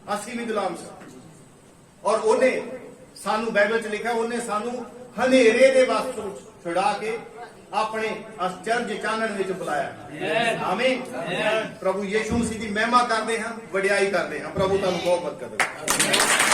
असीं भी गुलाम सी। और उन्हें सानू बाइबल च लिखा, उन्हें सानू हनेरे दे वस्त्र छुड़ा के अपने आश्चर्य चानन विच बुलाया। आमीन। प्रभु यीशु मसीह की महिमा करते हैं, वडियाई करते हैं। प्रभु तुहानू बहुत बरकत देवे।